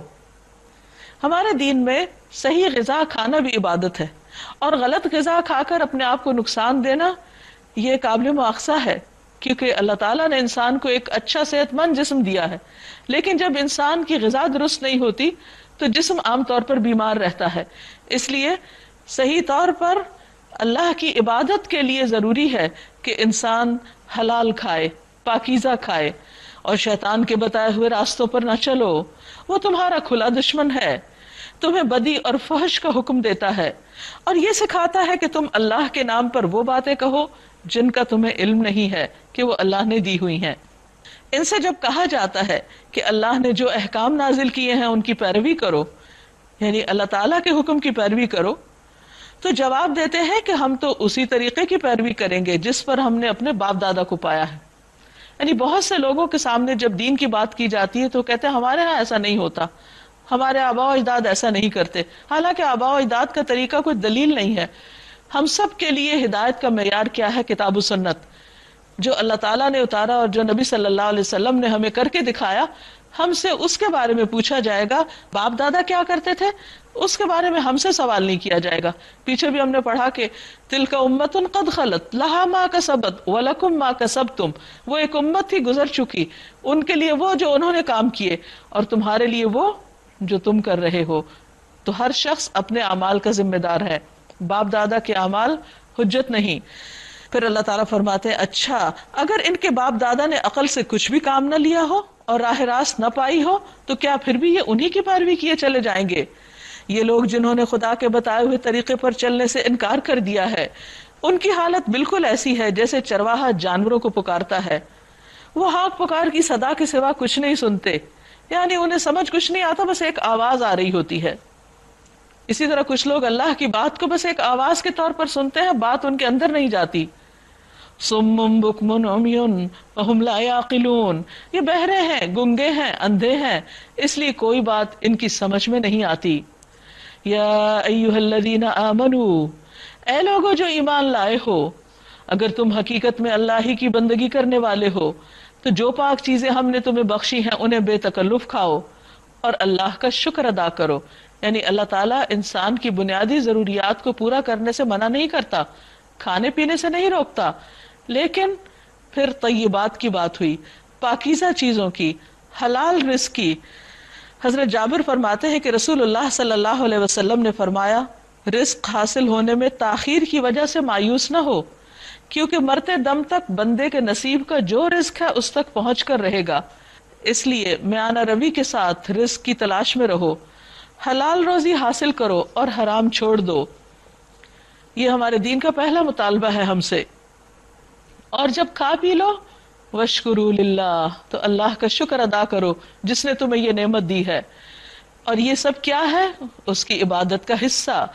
ہمارے دین میں صحیح غذا کھانا بھی عبادت ہے، اور غلط غذا کھا کر اپنے آپ کو نقصان دینا یہ قابل مواخذہ ہے، کیونکہ اللہ تعالیٰ نے انسان کو ایک اچھا صحت مند جسم دیا ہے، لیکن جب انسان کی غذا درست نہیں ہوتی تو جسم عام طور پر بیمار رہتا ہے۔ اس لیے صحیح طور پر اللہ کی عبادت کے لیے ضروری ہے کہ انسان حلال کھائے، پاکیزہ کھائے، اور شیطان کے بتائے ہوئے راستوں پر نہ چلو، وہ تمہارا کھلا دشمن ہے، تمہیں بدی اور فحش کا حکم دیتا ہے، اور یہ سکھاتا ہے کہ تم اللہ کے نام پر وہ باتیں کہو جن کا تمہیں علم نہیں ہے کہ وہ اللہ نے دی ہوئی ہیں۔ ان سے جب کہا جاتا ہے کہ اللہ نے جو احکام نازل کیے ہیں ان کی پیروی کرو، یعنی اللہ تعالیٰ کے حکم کی پیروی کرو، تو جواب دیتے ہیں کہ ہم تو اسی طریقے کی پیروی کریں گے جس پر ہم نے اپنے باپ دادا کو پایا ہے۔ یعنی بہت سے لوگوں کے سامنے جب دین کی بات کی جاتی ہے تو کہتے ہیں ہمارے ہاں ایسا نہیں ہوتا، ہمارے آباء و اجداد ایسا نہیں کرتے، حالانکہ آباء و اجداد کا طریقہ کوئی دلیل نہیں ہے۔ ہم سب کے لیے ہدایت کا معیار کیا ہے؟ کتاب و سنت، جو اللہ تعالیٰ نے اتارا اور جو نبی صلی اللہ علیہ وسلم نے ہمیں کر کے دکھایا، ہم سے اس کے بارے میں پوچھا جائے گا، باپ دادا کیا کرتے تھے اس کے بارے میں ہم سے سوال نہیں کیا جائے گا۔ پیچھے بھی ہم نے پڑھا کہ تلک امۃ قد خلت لہا ما کسبت ولکم ما کسبتم، وہ ایک امت تھی گزر چکی، ان کے لیے وہ جو انہوں نے کام کیے اور تمہارے لیے وہ جو تم کر رہے ہو۔ تو ہر شخص اپنے اعمال کا ذمہ دار ہے، باپ دادا کے اعمال حجت نہیں۔ پھر اللہ تعالیٰ فرماتے ہیں اچھا اگر ان کے باپ دادا نے عقل سے کچھ بھی کام نہ لیا ہو اور راہ راست نہ پائی ہو تو کیا پھر بھی یہ انہی کی پیروی کیے چلے جائیں گے؟ یہ لوگ جنہوں نے خدا کے بتائے ہوئے طریقے پر چلنے سے انکار کر دیا ہے، ان کی حالت بالکل ایسی ہے جیسے چرواہا جانوروں کو پکارتا ہے، وہ ہانک پکار کی صدا کے سوا کچھ نہیں سنتے، یعنی انہیں سمجھ کچھ نہیں آتا، بس ایک آواز آ رہی ہوتی ہے۔ اسی طرح کچھ لوگ اللہ کی بات کو بس ایک آواز کے طور پر سنتے ہیں، بات ان کے اندر نہیں جاتی۔ صم بکم عمی فہم لا یعقلون، یہ بہرے ہیں، گنگے ہیں، اندھے ہیں، اس لیے کوئی بات ان کی سمجھ میں نہیں آتی۔ یا ایھا الذین آمنوا، اے لوگو جو ایمان لائے ہو، اگر تم حقیقت میں اللہ ہی کی بندگی کرنے والے ہو تو جو پاک چیزیں ہم نے تمہیں بخشی ہیں انہیں بے تکلف کھاؤ اور اللہ کا شکر ادا کرو۔ یعنی اللہ تعالیٰ انسان کی بنیادی ضروریات کو پورا کرنے سے منع نہیں کرتا، کھانے پینے سے نہیں روکتا، لیکن پھر طیبات کی بات ہوئی، پاکیزہ چیزوں کی، حلال رزق کی۔ حضرت جابر فرماتے ہیں کہ رسول اللہ صلی اللہ علیہ وسلم نے فرمایا رزق حاصل ہونے میں تاخیر کی وجہ سے مایوس نہ ہو، کیونکہ مرتے دم تک بندے کے نصیب کا جو رزق ہے اس تک پہنچ کر رہے گا، اس لیے میانہ روی کے ساتھ رزق کی تلاش میں رہو، حلال روزی حاصل کرو اور حرام چھوڑ دو۔ یہ ہمارے دین کا پہلا مطالبہ ہے ہم سے۔ اور جب کھا پی لو واشکروا للہ، تو اللہ کا شکر ادا کرو جس نے تمہیں یہ نعمت دی ہے۔ اور یہ سب کیا ہے؟ اس کی عبادت کا حصہ۔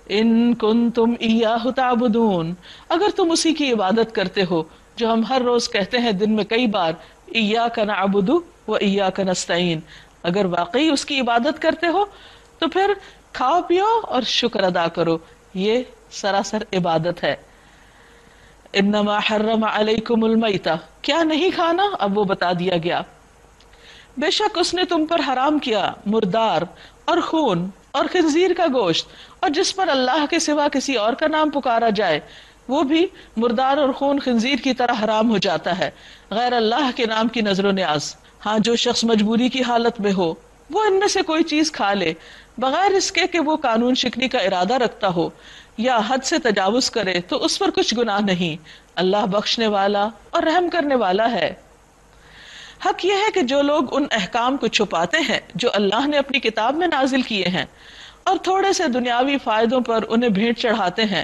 ان کنتم ایاہ تعبدون، اگر تم اسی کی عبادت کرتے ہو، جو ہم ہر روز کہتے ہیں دن میں کئی بار، ایاک نعبد و ایاک نستعین، اگر واقعی اس کی عبادت کرتے ہو تو پھر کھاؤ پیو اور شکر ادا کرو، یہ سراسر عبادت ہے۔ انما حرم علیکم المیتہ، کیا نہیں کھانا؟ اب وہ بتا دیا گیا، بے شک اس نے تم پر حرام کیا مردار اور خون اور خنزیر کا گوشت، اور جس پر اللہ کے سوا کسی اور کا نام پکارا جائے وہ بھی مردار اور خون خنزیر کی طرح حرام ہو جاتا ہے، غیر اللہ کے نام کی نظر و نیاز۔ ہاں جو شخص مجبوری کی حالت میں ہو وہ ان میں سے کوئی چیز کھا لے بغیر اس کے کہ وہ قانون شکنی کا ارادہ رکھتا ہو یا حد سے تجاوز کرے تو اس پر کچھ گناہ نہیں، اللہ بخشنے والا اور رحم کرنے والا ہے۔ حق یہ ہے کہ جو لوگ ان احکام کو چھپاتے ہیں جو اللہ نے اپنی کتاب میں نازل کیے ہیں اور تھوڑے سے دنیاوی فائدوں پر انہیں بھیٹ چڑھاتے ہیں،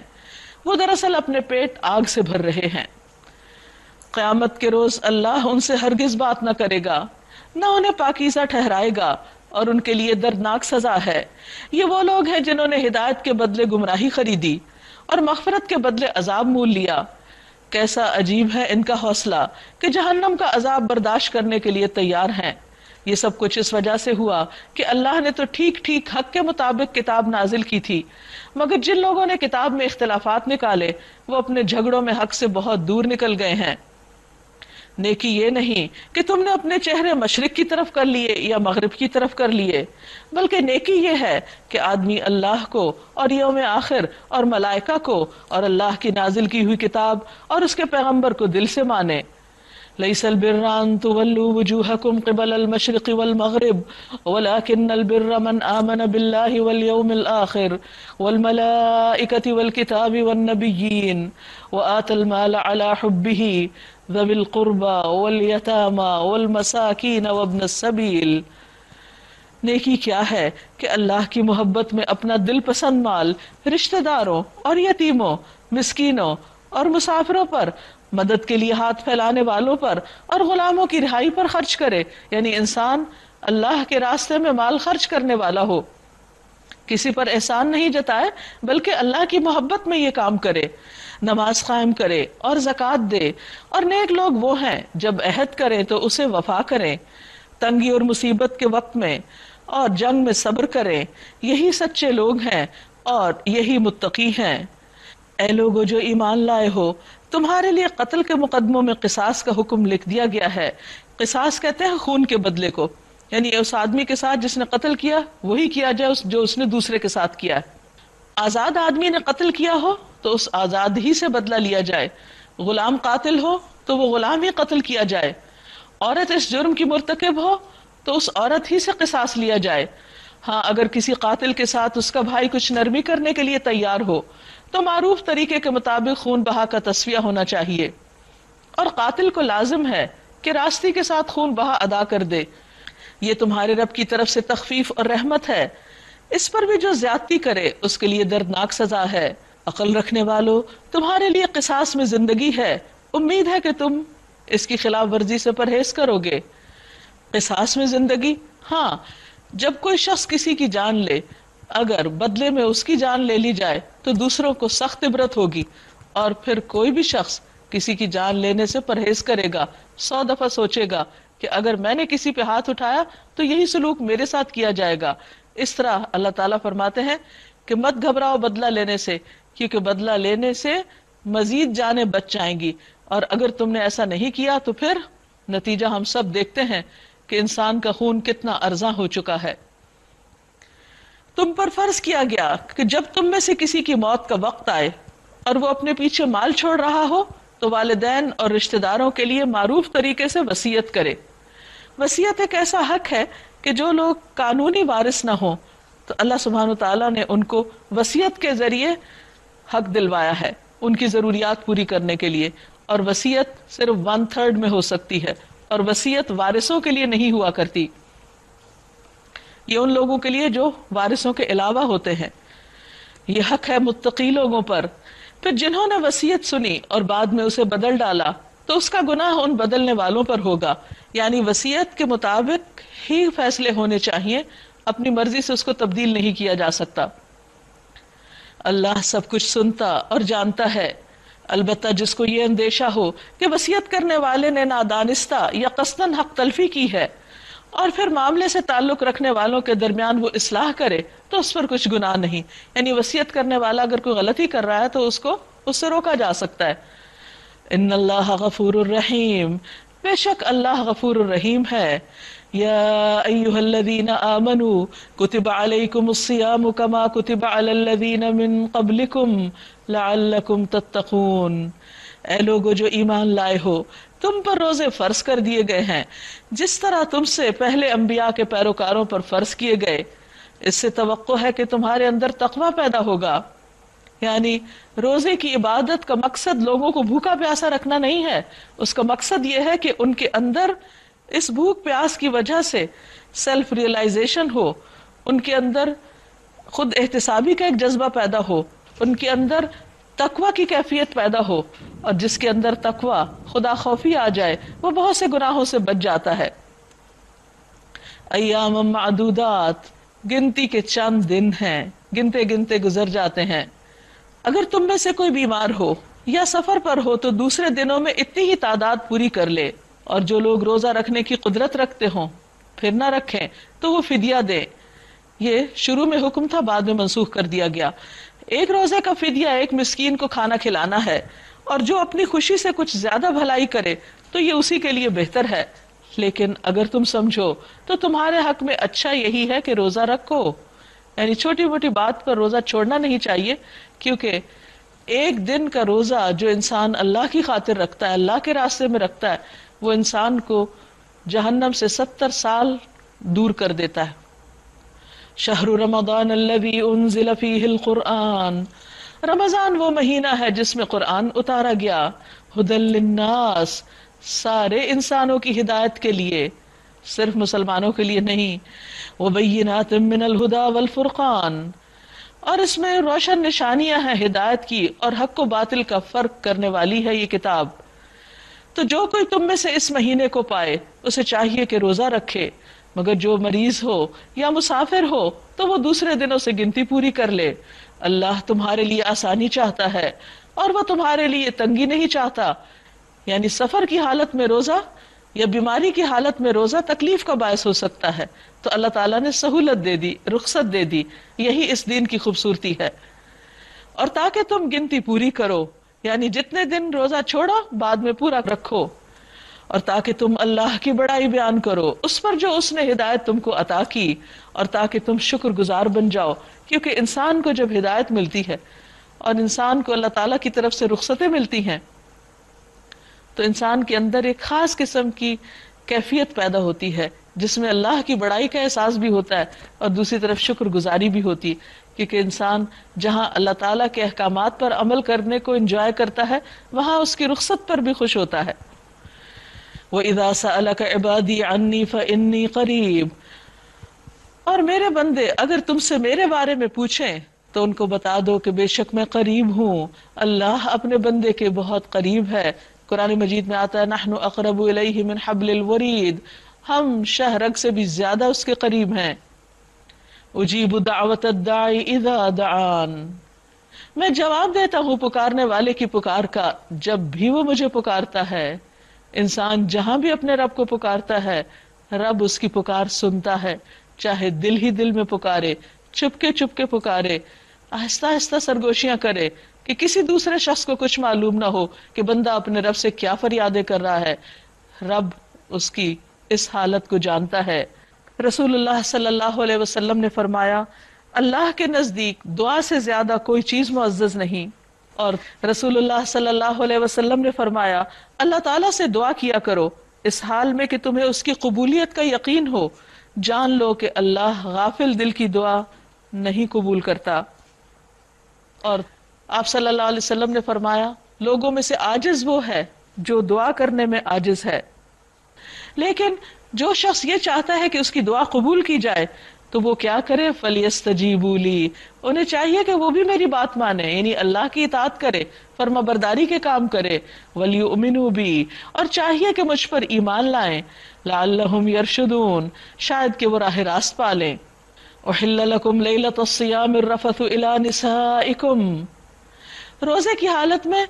وہ دراصل اپنے پیٹ آگ سے بھر رہے ہیں۔ قیامت کے روز اللہ ان سے ہرگز بات نہ کرے گا، نہ انہیں پاکیزہ ٹھہرائے گا، اور ان کے لیے دردناک سزا ہے۔ یہ وہ لوگ ہیں جنہوں نے ہدایت کے بدلے گمراہی خریدی اور مغفرت کے بدلے عذاب مول لیا۔ کیسا عجیب ہے ان کا حوصلہ کہ جہنم کا عذاب برداشت کرنے کے لیے تیار ہیں۔ یہ سب کچھ اس وجہ سے ہوا کہ اللہ نے تو ٹھیک ٹھیک حق کے مطابق کتاب نازل کی تھی، مگر جن لوگوں نے کتاب میں اختلافات نکالے وہ اپنے جھگڑوں میں حق سے بہت دور نکل گئے ہیں۔ نیکی یہ نہیں کہ تم نے اپنے چہرے مشرق کی طرف کر لیے یا مغرب کی طرف کر لیے، بلکہ نیکی یہ ہے کہ آدمی اللہ کو اور یوم آخر اور ملائکہ کو اور اللہ کی نازل کی ہوئی کتاب اور اس کے پیغمبر کو دل سے مانے۔ لیس البر ان تولوا وجوہکم قبل المشرق والمغرب ولکن البر من آمن باللہ والیوم الآخر والملائکة والکتاب والنبیین وآت المال على حبہ ذوی القربى والیتامى والمساکین وابن السبیل۔ نیکی کیا ہے کہ اللہ کی محبت میں اپنا دل پسند مال رشتہ داروں اور یتیموں، مسکینوں اور مسافروں پر، مدد کے لیے ہاتھ پھیلانے والوں پر اور غلاموں کی رہائی پر خرچ کرے، یعنی انسان اللہ کے راستے میں مال خرچ کرنے والا ہو، کسی پر احسان نہیں جتائے بلکہ اللہ کی محبت میں یہ کام کرے، نماز قائم کرے اور زکوٰۃ دے۔ اور نیک لوگ وہ ہیں جب عہد کریں تو اسے وفا کریں، تنگی اور مصیبت کے وقت میں اور جنگ میں صبر کریں، یہی سچے لوگ ہیں اور یہی متقی ہیں۔ اے لوگو جو ایمان لائے ہو، تمہارے لیے قتل کے مقدموں میں قصاص کا حکم لکھ دیا گیا ہے۔ قصاص کہتے ہیں خون کے بدلے کو، یعنی اس آدمی کے ساتھ جس نے قتل کیا وہی کیا جائے جو اس نے دوسرے کے ساتھ کیا ہے. آزاد آدمی نے قتل کیا ہو تو اس آزاد ہی سے بدلہ لیا جائے. غلام قاتل ہو تو وہ غلام ہی قتل کیا جائے. عورت اس جرم کی مرتکب ہو تو اس عورت ہی سے قصاص لیا جائے. ہاں اگر کسی قاتل کے ساتھ اس کا بھائی کچھ نرمی کرنے کے لیے تیار ہو تو معروف طریقے کے مطابق خون بہا کا تسویہ ہونا چاہیے. اور قاتل کو لازم ہے کہ راستی کے ساتھ خون بہا ادا کر دے. یہ تمہارے رب کی طرف سے تخفیف اور رحمت ہے. اس پر بھی جو زیادتی کرے اس کے لیے دردناک سزا ہے. عقل رکھنے والو تمہارے لیے قصاص میں زندگی ہے. امید ہے کہ تم اس کی خلاف ورزی سے پرہیز کرو گے. قصاص میں زندگی، ہاں جب کوئی شخص کسی کی جان لے اگر بدلے میں اس کی جان لے لی جائے تو دوسروں کو سخت عبرت ہوگی. اور پھر کوئی بھی شخص کسی کی جان لینے سے پرہیز کرے گا 100 دفعہ سوچے گا کہ اگر میں نے کسی پہ ہاتھ اٹھایا تو یہی سلوک میرے ساتھ کیا جائے گا. اس طرح اللہ تعالیٰ فرماتے ہیں کہ مت گھبراؤ بدلہ لینے سے، کیونکہ بدلہ لینے سے مزید جانیں بچ جائیں گی. اور اگر تم نے ایسا نہیں کیا تو پھر نتیجہ ہم سب دیکھتے ہیں کہ انسان کا خون کتنا ارزاں ہو چکا ہے. تم پر فرض کیا گیا کہ جب تم میں سے کسی کی موت کا وقت آئے اور وہ اپنے پیچھے مال چھوڑ رہا ہو تو والدین اور رشتہ داروں کے لیے معروف طریقے سے وصیت کرے. وصیت ایک ایسا حق ہے کہ جو لوگ قانونی وارث نہ ہوں تو اللہ سبحانہ تعالیٰ نے ان کو وصیت کے ذریعے حق دلوایا ہے ان کی ضروریات پوری کرنے کے لیے. اور وصیت صرف 1/3 میں ہو سکتی ہے اور وصیت وارثوں کے لیے نہیں ہوا کرتی. یہ ان لوگوں کے لیے جو وارثوں کے علاوہ ہوتے ہیں. یہ حق ہے متقی لوگوں پر. پھر جنہوں نے وصیت سنی اور بعد میں اسے بدل ڈالا تو اس کا گناہ ان بدلنے والوں پر ہوگا. یعنی وصیت کے مطابق ہی فیصلے ہونے چاہیے، اپنی مرضی سے اس کو تبدیل نہیں کیا جا سکتا. اللہ سب کچھ سنتا اور جانتا ہے. البتہ جس کو یہ اندیشہ ہو کہ وصیت کرنے والے نے نادانستہ یا قصداً حق تلفی کی ہے اور پھر معاملے سے تعلق رکھنے والوں کے درمیان وہ اصلاح کرے تو اس پر کچھ گناہ نہیں. یعنی وصیت کرنے والا اگر کوئی غلطی کر رہا ہے تو اس سے روکا جا سکتا ہے. ان اللہ غفور الرحیم، بے شک اللہ غفور الرحیم ہے. یا ایھا الذین آمنوا کتب علیکم الصیام کما کتب علی الذین من قبلکم لعلکم تتقون. اے لوگو جو ایمان لائے ہو، تم پر روزے فرض کر دیے گئے ہیں جس طرح تم سے پہلے انبیاء کے پیروکاروں پر فرض کیے گئے. اس سے توقع ہے کہ تمہارے اندر تقوی پیدا ہوگا. یعنی روزے کی عبادت کا مقصد لوگوں کو بھوکا پیاسا رکھنا نہیں ہے. اس کا مقصد یہ ہے کہ ان کے اندر اس بھوک پیاس کی وجہ سے سیلف ریئلائزیشن ہو، ان کے اندر خود احتسابی کا ایک جذبہ پیدا ہو، ان کے اندر تقوی کی کیفیت پیدا ہو. اور جس کے اندر تقوی خدا خوفی آ جائے وہ بہت سے گناہوں سے بچ جاتا ہے. ایام معدودات، گنتی کے چند دن ہیں، گنتے گنتے گزر جاتے ہیں. اگر تم میں سے کوئی بیمار ہو یا سفر پر ہو تو دوسرے دنوں میں اتنی ہی تعداد پوری کر لے. اور جو لوگ روزہ رکھنے کی قدرت رکھتے ہوں پھر نہ رکھیں تو وہ فدیہ دیں. یہ شروع میں حکم تھا، بعد میں منسوخ کر دیا گیا. ایک روزے کا فدیہ ایک مسکین کو کھانا کھلانا ہے. اور جو اپنی خوشی سے کچھ زیادہ بھلائی کرے تو یہ اسی کے لیے بہتر ہے. لیکن اگر تم سمجھو تو تمہارے حق میں اچھا یہی ہے کہ روزہ رکھو. یعنی چھوٹی موٹی بات پر روزہ چھوڑنا نہیں چاہیے، کیونکہ ایک دن کا روزہ جو انسان اللہ کی خاطر رکھتا ہے، اللہ کے راستے میں رکھتا ہے، وہ انسان کو جہنم سے 70 سال دور کر دیتا ہے. شہر رمضان الذی انزل فیہ القرآن، رمضان وہ مہینہ ہے جس میں قرآن اتارا گیا. ھدی للناس، سارے انسانوں کی ہدایت کے لیے، صرف مسلمانوں کے لیے نہیں. وبینات من الہدی والفرقان، اور اس میں روشن نشانیاں ہیں ہدایت کی اور حق و باطل کا فرق کرنے والی ہے یہ کتاب. تو جو کوئی تم میں سے اس مہینے کو پائے اسے چاہیے کہ روزہ رکھے، مگر جو مریض ہو یا مسافر ہو تو وہ دوسرے دنوں سے گنتی پوری کر لے. اللہ تمہارے لیے آسانی چاہتا ہے اور وہ تمہارے لیے تنگی نہیں چاہتا. یعنی سفر کی حالت میں روزہ یا بیماری کی حالت میں روزہ تکلیف کا باعث ہو سکتا ہے، تو اللہ تعالیٰ نے سہولت دے دی، رخصت دے دی. یہی اس دین کی خوبصورتی ہے. اور تاکہ تم گنتی پوری کرو، یعنی جتنے دن روزہ چھوڑو بعد میں پورا رکھو. اور تاکہ تم اللہ کی بڑائی بیان کرو اس پر جو اس نے ہدایت تم کو عطا کی، اور تاکہ تم شکر گزار بن جاؤ. کیونکہ انسان کو جب ہدایت ملتی ہے اور انسان کو اللہ تعالیٰ کی طرف سے رخصتیں ملتی ہیں تو انسان کے اندر ایک خاص قسم کی کیفیت پیدا ہوتی ہے جس میں اللہ کی بڑائی کا احساس بھی ہوتا ہے اور دوسری طرف شکر گزاری بھی ہوتی، کیونکہ انسان جہاں اللہ تعالیٰ کے احکامات پر عمل کرنے کو انجوائے کرتا ہے وہاں اس کی رخصت پر بھی خوش ہوتا ہے. وَإِذَا سَأَلَكَ عِبَادِي عَنِّي فَإِنِّي قَرِيبٌ، اور میرے بندے اگر تم سے میرے بارے میں پوچھیں تو ان کو بتا دو کہ بے شک میں قریب ہوں. اللہ اپنے بندے کے بہت قریب ہے. قرآن مجید میں آتا ہے نحن اقرب الیہ من حبل الورید، ہم شہ رگ سے بھی زیادہ اس کے قریب ہیں. اجیب دعوت الداعی اذا دعان، میں جواب دیتا ہوں پکارنے والے کی پکار کا جب بھی وہ مجھے پکارتا ہے. انسان جہاں بھی اپنے رب کو پکارتا ہے رب اس کی پکار سنتا ہے، چاہے دل ہی دل میں پکارے، چپ کے پکارے، آہستہ آہستہ سرگوشیاں کرے کہ کسی دوسرے شخص کو کچھ معلوم نہ ہو کہ بندہ اپنے رب سے کیا فریادیں کر رہا ہے. رب اس کی اس حالت کو جانتا ہے. رسول اللہ صلی اللہ علیہ وسلم نے فرمایا اللہ کے نزدیک دعا سے زیادہ کوئی چیز معزز نہیں. اور رسول اللہ صلی اللہ علیہ وسلم نے فرمایا اللہ تعالیٰ سے دعا کیا کرو اس حال میں کہ تمہیں اس کی قبولیت کا یقین ہو. جان لو کہ اللہ غافل دل کی دعا نہیں قبول کرتا. اور آپ صلی اللہ علیہ وسلم نے فرمایا لوگوں میں سے عاجز وہ ہے جو دعا کرنے میں عاجز ہے، لیکن جو شخص یہ چاہتا ہے کہ اس کی دعا قبول کی جائے تو وہ کیا کرے، فَلْيَسْتَجِيبُوا لِي، انہیں چاہیے کہ وہ بھی میری بات مانے، یعنی اللہ کی اطاعت کرے، فرما برداری کے کام کرے. وَلْيُؤْمِنُوا بِي، اور چاہیے کہ مجھ پر ایمان لائیں. لَعَلَّهُمْ يَرْشُدُونَ، شاید کہ وہ راہ راست پالیں. أُحِلَّ لَكُمْ لَيْلَةَ الصِّيَامِ الرَّفَثُ إِلَى نِسَائِكُمْ، روزے کی حالت میں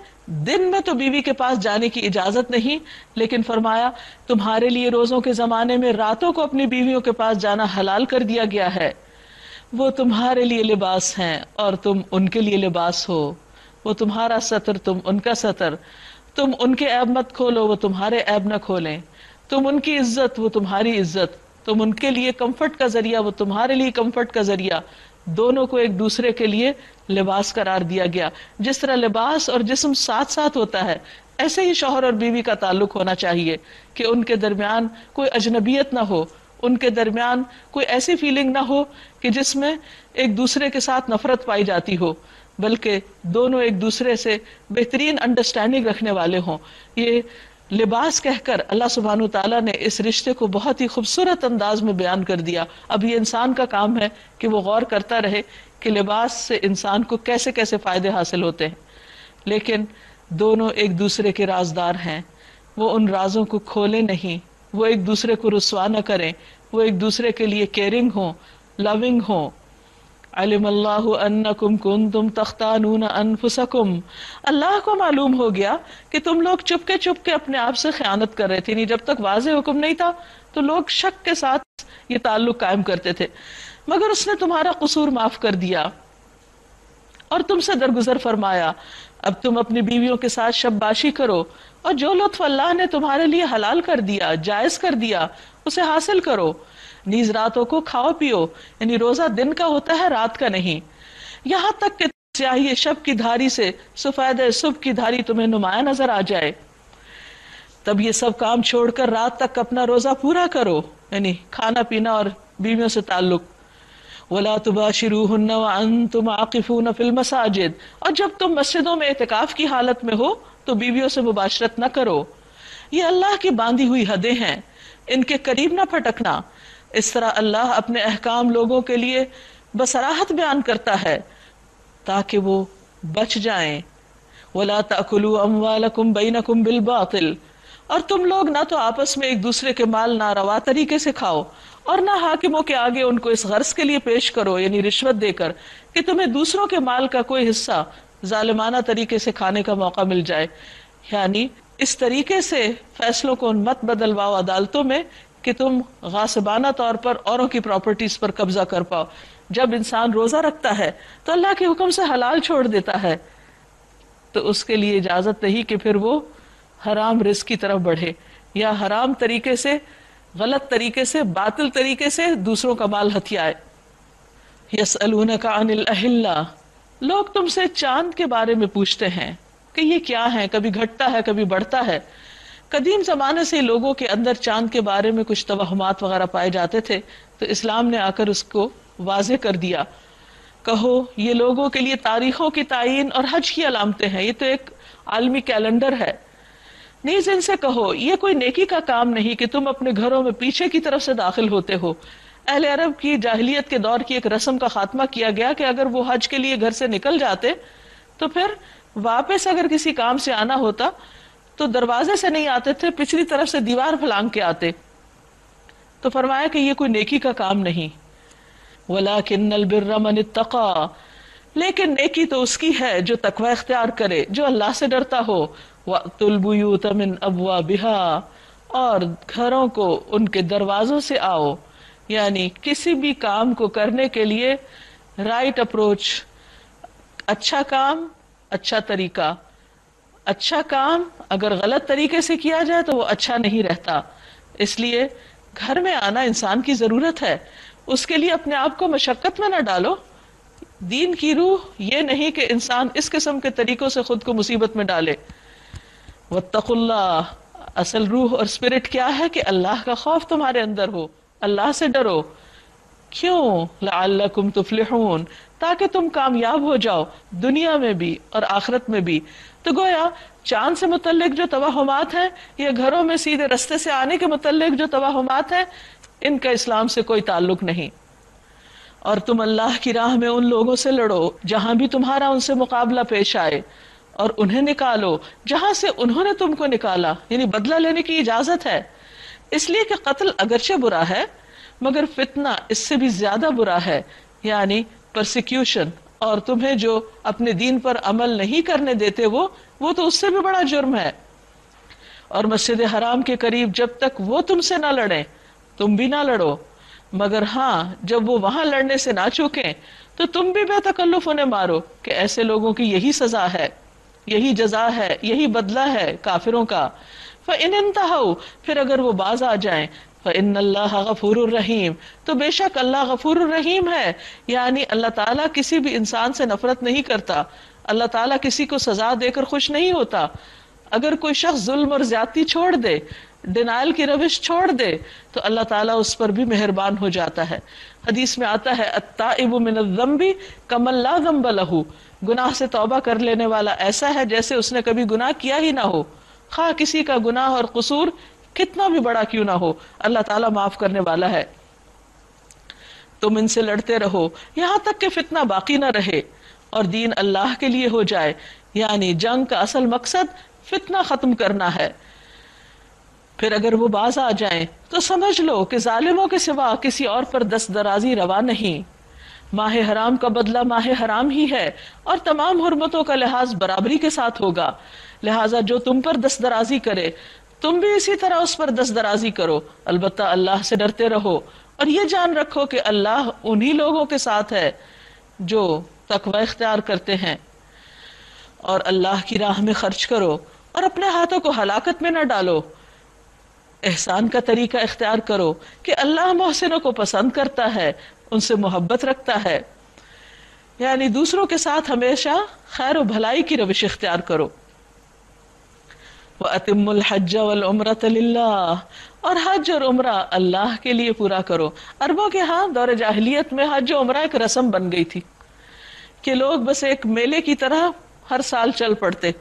دن میں تو بیوی کے پاس جانے کی اجازت نہیں، لیکن فرمایا تمہارے لیے روزوں کے زمانے میں راتوں کو اپنی بیویوں کے پاس جانا حلال کر دیا گیا ہے. وہ تمہارے لیے لباس ہیں اور تم ان کے لیے لباس ہو. وہ تمہارا ستر تم ان کا ستر. تم ان کے عیب مت کھولو وہ تمہارے عیب نہ کھولیں. تم ان کی عزت وہ تمہاری عزت. تم ان کے لیے کمفرٹ کا ذریعہ وہ تمہارے لیے کمفرٹ کا ذریعہ. دونوں کو ایک دوسرے کے لیے لباس قرار دیا گیا. جس طرح لباس اور جسم ساتھ ساتھ ہوتا ہے ایسے ہی شوہر اور بیوی کا تعلق ہونا چاہیے کہ ان کے درمیان کوئی اجنبیت نہ ہو، ان کے درمیان کوئی ایسی فیلنگ نہ ہو کہ جس میں ایک دوسرے کے ساتھ نفرت پائی جاتی ہو، بلکہ دونوں ایک دوسرے سے بہترین انڈرسٹینڈنگ رکھنے والے ہوں. یہ لباس کہہ کر اللہ سبحانہ تعالیٰ نے اس رشتے کو بہت ہی خوبصورت انداز میں بیان کر دیا. اب یہ انسان کا کام ہے کہ وہ غور کرتا رہے کہ لباس سے انسان کو کیسے کیسے فائدے حاصل ہوتے ہیں، لیکن دونوں ایک دوسرے کے رازدار ہیں. وہ ان رازوں کو کھولیں نہیں، وہ ایک دوسرے کو رسوا نہ کریں، وہ ایک دوسرے کے لیے کیئرنگ ہوں، لونگ ہوں. علم اللہ انکم کنتم تختانون انفسکم، اللہ کو معلوم ہو گیا کہ تم لوگ چپ کے اپنے آپ سے خیانت کر رہے تھے. یعنی جب تک واضح حکم نہیں تھا تو لوگ شک کے ساتھ یہ تعلق قائم کرتے تھے، مگر اس نے تمہارا قصور معاف کر دیا اور تم سے درگزر فرمایا. اب تم اپنی بیویوں کے ساتھ شب باشی کرو اور جو لطف اللہ نے تمہارے لیے حلال کر دیا، جائز کر دیا، اسے حاصل کرو. نیز راتوں کو کھاؤ پیو، یعنی روزہ دن کا ہوتا ہے رات کا نہیں، یہاں تک کہ سیاہی شب کی دھاری سے سفید صبح کی دھاری تمہیں نمایاں نظر آ جائے. تب یہ سب کام چھوڑ کر رات تک اپنا روزہ پورا کرو، یعنی کھانا پینا اور بیویوں سے تعلق. وَلَا تُبَاشِرُوهُنَّ وَأَنْتُمْ عَاقِفُونَ فِي الْمَسَاجِدِ، اور جب تم مسجدوں میں اعتکاف کی حالت میں ہو تو بیویوں سے مباشرت نہ کرو. یہ اللہ کی باندھی ہوئی حدیں ہیں، ان کے قریب نہ پھٹکنا. اس طرح اللہ اپنے احکام لوگوں کے لیے بصراحت بیان کرتا ہے تاکہ وہ بچ جائیں. وَلَا تَأْكُلُوا أَمْوَالَكُمْ بَيْنَكُمْ بِالْبَاطِلِ، اور تم لوگ نہ تو آپس میں ایک دوسرے کے مال ناروا طریقے سے کھاؤ اور نہ حاکموں کے آگے ان کو اس غرض کے لیے پیش کرو، یعنی رشوت دے کر، کہ تمہیں دوسروں کے مال کا کوئی حصہ ظالمانہ طریقے سے کھانے کا موقع مل جائے. یعنی اس طریقے سے فیصلوں کو مت بدلواؤ عدالتوں میں کہ تم غاصبانہ طور پر اوروں کی پراپرٹیز پر قبضہ کر پاؤ. جب انسان روزہ رکھتا ہے تو اللہ کے حکم سے حلال چھوڑ دیتا ہے تو اس کے لیے اجازت نہیں کہ پھر وہ حرام رزق کی طرف بڑھے. یا حرام طریقے سے، غلط طریقے سے، باطل طریقے سے دوسروں کا مال ہتھیائے۔ یسألونک عن الأہلہ، لوگ تم سے چاند کے بارے میں پوچھتے ہیں کہ یہ کیا ہے، کبھی گھٹتا ہے کبھی بڑھتا ہے۔ قدیم زمانے سے لوگوں کے اندر چاند کے بارے میں کچھ توہمات وغیرہ پائے جاتے تھے، تو اسلام نے آ کر اس کو واضح کر دیا۔ کہو یہ لوگوں کے لیے تاریخوں کی تعین اور حج کی علامتیں ہیں، یہ تو ایک عالمی کیلنڈر ہے۔ نیز ان سے کہو یہ کوئی نیکی کا کام نہیں کہ تم اپنے گھروں میں پیچھے کی طرف سے داخل ہوتے ہو۔ اہل عرب کی جاہلیت کے دور کی ایک رسم کا خاتمہ کیا گیا کہ اگر وہ حج کے لیے گھر سے نکل جاتے تو پھر واپس اگر کسی کام سے آنا ہوتا تو دروازے سے نہیں آتے تھے، پچھلی طرف سے دیوار پھلانگ کے آتے۔ تو فرمایا کہ یہ کوئی نیکی کا کام نہیں۔ وَلَكِنَّ الْبِرَّ مَنِ اتَّقَى، لیکن نیکی تو اس کی ہے جو تقوی اختیار کرے، جو اللہ سے ڈرتا ہو۔ وَأْتُوا الْبُيُوتَ مِنْ أَبْوَابِهَا، اور گھروں کو ان کے دروازوں سے آؤ، یعنی کسی بھی کام کو کرنے کے لیے رائٹ اپروچ، اچھا کام، اچھا طریقہ۔ اچھا کام اگر غلط طریقے سے کیا جائے تو وہ اچھا نہیں رہتا، اس لیے گھر میں آنا انسان کی ضرورت ہے، اس کے لیے اپنے آپ کو مشقت میں نہ ڈالو۔ دین کی روح یہ نہیں کہ انسان اس قسم کے طریقوں سے خود کو مصیبت میں ڈالے۔ واتقوا اللہ، اصل روح اور اسپرٹ کیا ہے کہ اللہ کا خوف تمہارے اندر ہو، اللہ سے ڈرو۔ کیوں؟ لعلکم تفلحون، تاکہ تم کامیاب ہو جاؤ دنیا میں بھی اور آخرت میں بھی۔ تو گویا چاند سے متعلق جو توہمات ہیں یا گھروں میں سیدھے رستے سے آنے کے متعلق جو توہمات ہیں، ان کا اسلام سے کوئی تعلق نہیں۔ اور تم اللہ کی راہ میں ان لوگوں سے لڑو جہاں بھی تمہارا ان سے مقابلہ پیش آئے، اور انہیں نکالو جہاں سے انہوں نے تم کو نکالا، یعنی بدلہ لینے کی اجازت ہے۔ اس لیے کہ قتل اگرچہ برا ہے مگر فتنہ اس سے بھی زیادہ برا ہے، یعنی پرسیکیوشن، اور تمہیں جو اپنے دین پر عمل نہیں کرنے دیتے وہ تو اس سے بھی بڑا جرم ہے۔ اور مسجد حرام کے قریب جب تک وہ تم سے نہ لڑیں تم بھی نہ لڑو، مگر ہاں جب وہ وہاں لڑنے سے نہ چوکیں تو تم بھی بے تکلف انہیں مارو، کہ ایسے لوگوں کی یہی سزا ہے، یہی جزا ہے، یہی بدلہ ہے کافروں کا۔ فَإِنِ انْتَهَوْا، پھر اگر وہ باز آ جائیں، فَإِنَّ اللَّهَ غَفُورٌ الرحیم، تو بے شک اللہ غفور الرحیم ہے، یعنی اللہ تعالیٰ کسی بھی انسان سے نفرت نہیں کرتا، اللہ تعالیٰ کسی کو سزا دے کر خوش نہیں ہوتا۔ اگر کوئی شخص ظلم اور زیادتی چھوڑ دے، ڈینائل کی روش چھوڑ دے، تو اللہ تعالیٰ اس پر بھی مہربان ہو جاتا ہے۔ حدیث میں آتا ہے التائب من الذنب کمن لا ذنب لہ، گناہ سے توبہ کر لینے والا ایسا ہے جیسے اس نے کبھی گناہ کیا ہی نہ ہو، خواہ کسی کا گناہ اور قصور کتنا بھی بڑا کیوں نہ ہو، اللہ تعالیٰ معاف کرنے والا ہے۔ تم ان سے لڑتے رہو یہاں تک کہ فتنہ باقی نہ رہے اور دین اللہ کے لیے ہو جائے، یعنی جنگ کا اصل مقصد فتنہ ختم کرنا ہے۔ پھر اگر وہ باز آ جائیں تو سمجھ لو کہ ظالموں کے سوا کسی اور پر دست درازی روا نہیں۔ ماہ حرام کا بدلہ ماہ حرام ہی ہے اور تمام حرمتوں کا لحاظ برابری کے ساتھ ہوگا، لہٰذا جو تم پر دست درازی کرے تم بھی اسی طرح اس پر دست درازی کرو، البتہ اللہ سے ڈرتے رہو اور یہ جان رکھو کہ اللہ انہی لوگوں کے ساتھ ہے جو تقوی اختیار کرتے ہیں۔ اور اللہ کی راہ میں خرچ کرو اور اپنے ہاتھوں کو ہلاکت میں نہ ڈالو، احسان کا طریقہ اختیار کرو کہ اللہ محسنوں کو پسند کرتا ہے، ان سے محبت رکھتا ہے، یعنی دوسروں کے ساتھ ہمیشہ خیر و بھلائی کی روش اختیار کرو۔ وَأَتِمُّ الْحَجَّ وَالْعُمْرَةَ لِلَّهِ، اور حج اور عمرہ اللہ کے لیے پورا کرو۔ عربوں کے ہاں دور جاہلیت میں حج و عمرہ ایک رسم بن گئی تھی کہ لوگ بس ایک میلے کی طرح ہر سال چل پڑتے،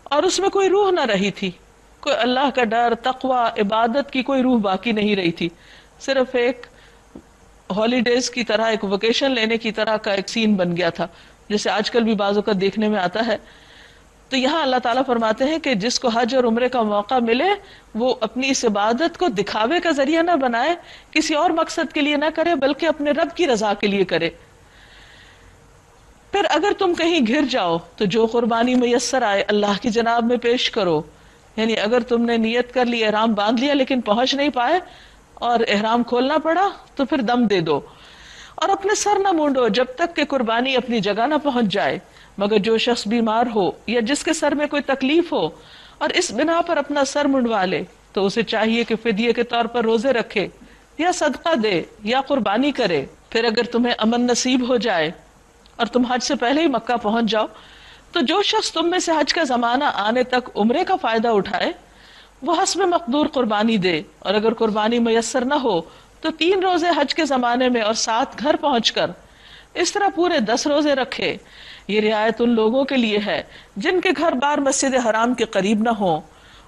اور اس میں کوئی روح نہ رہی تھی، کوئی اللہ کا ڈر، تقوی، عبادت کی کوئی روح باقی نہیں رہی تھی، صرف ایک ہالیڈیز کی طرح، ایک ویکیشن لینے کی طرح کا ایک سین بن گیا تھا، جیسے آج کل بھی بعض اوقات دیکھنے میں آتا ہے۔ تو یہاں اللہ تعالیٰ فرماتے ہیں کہ جس کو حج اور عمرے کا موقع ملے وہ اپنی اس عبادت کو دکھاوے کا ذریعہ نہ بنائے، کسی اور مقصد کے لیے نہ کرے بلکہ اپنے رب کی رضا کے لیے کرے۔ پھر اگر تم کہیں گر جاؤ تو جو قربانی میسر آئے اللہ کی جناب میں پیش کرو، یعنی اگر تم نے نیت کر لی، احرام باندھ لیا لیکن پہنچ نہیں پائے اور احرام کھولنا پڑا تو پھر دم دے دو، اور اپنے سر نہ مونڈو جب تک کہ قربانی اپنی جگہ نہ پہنچ جائے، مگر جو شخص بیمار ہو یا جس کے سر میں کوئی تکلیف ہو اور اس بنا پر اپنا سر منڈوا لے تو اسے چاہیے کہ فدیے کے طور پر روزے رکھے یا صدقہ دے یا قربانی کرے. پھر اگر تمہیں امن نصیب ہو جائے اور تم حج سے پہلے ہی مکہ پہنچ جاؤ تو جو شخص تم میں سے حج کا زمانہ آنے تک عمرے کا فائدہ اٹھائے وہ حسب مقدور قربانی دے، اور اگر قربانی میسر نہ ہو تو 3 روزے حج کے زمانے میں اور 7 گھر پہنچ کر، اس طرح پورے 10 روزے رکھے. یہ رعایت ان لوگوں کے لیے ہے جن کے گھر بار مسجد حرام کے قریب نہ ہو.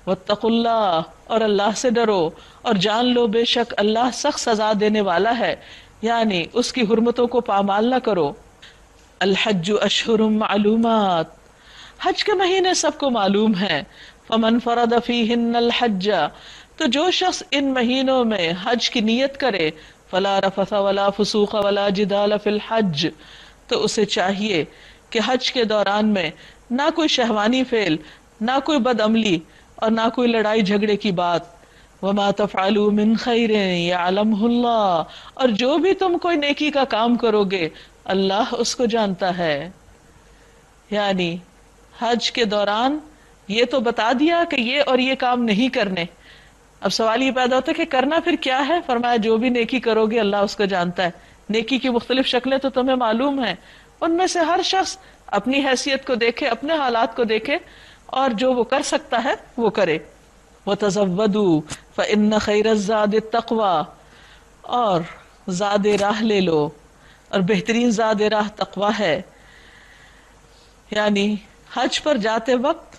واتقوا اللہ، اور اللہ سے ڈرو اور جان لو بے شک اللہ سخت سزا دینے والا ہے، یعنی اس کی حرمتوں کو پامال نہ کرو. الحج اشہر معلومات، حج کے مہینے سب کو معلوم ہیں. فمن فرض فیہن الحج، تو جو شخص ان مہینوں میں حج کی نیت کرے، فلا رفث ولا فسوق ولا جدال فی الحج، تو اسے چاہیے کہ حج کے دوران میں نہ کوئی شہوانی فعل، نہ کوئی بد عملی اور نہ کوئی لڑائی جھگڑے کی بات. وما تفعلوا من خیر یعلمہ اللہ، اور جو بھی تم کوئی نیکی کا کام کرو گے اللہ اس کو جانتا ہے. یعنی حج کے دوران یہ تو بتا دیا کہ یہ اور یہ کام نہیں کرنے. اب سوال یہ پیدا ہوتا ہے کہ کرنا پھر کیا ہے؟ فرمایا جو بھی نیکی کرو گے اللہ اس کو جانتا ہے. نیکی کی مختلف شکلیں تو تمہیں معلوم ہیں، ان میں سے ہر شخص اپنی حیثیت کو دیکھے، اپنے حالات کو دیکھے اور جو وہ کر سکتا ہے وہ کرے. وَتَزَوَّدُوا فَإِنَّ خَيْرَ الزَّادِ التَّقْوَى، اور زاد راہ لے لو اور بہترین زاد راہ تقوی ہے. یعنی حج پر جاتے وقت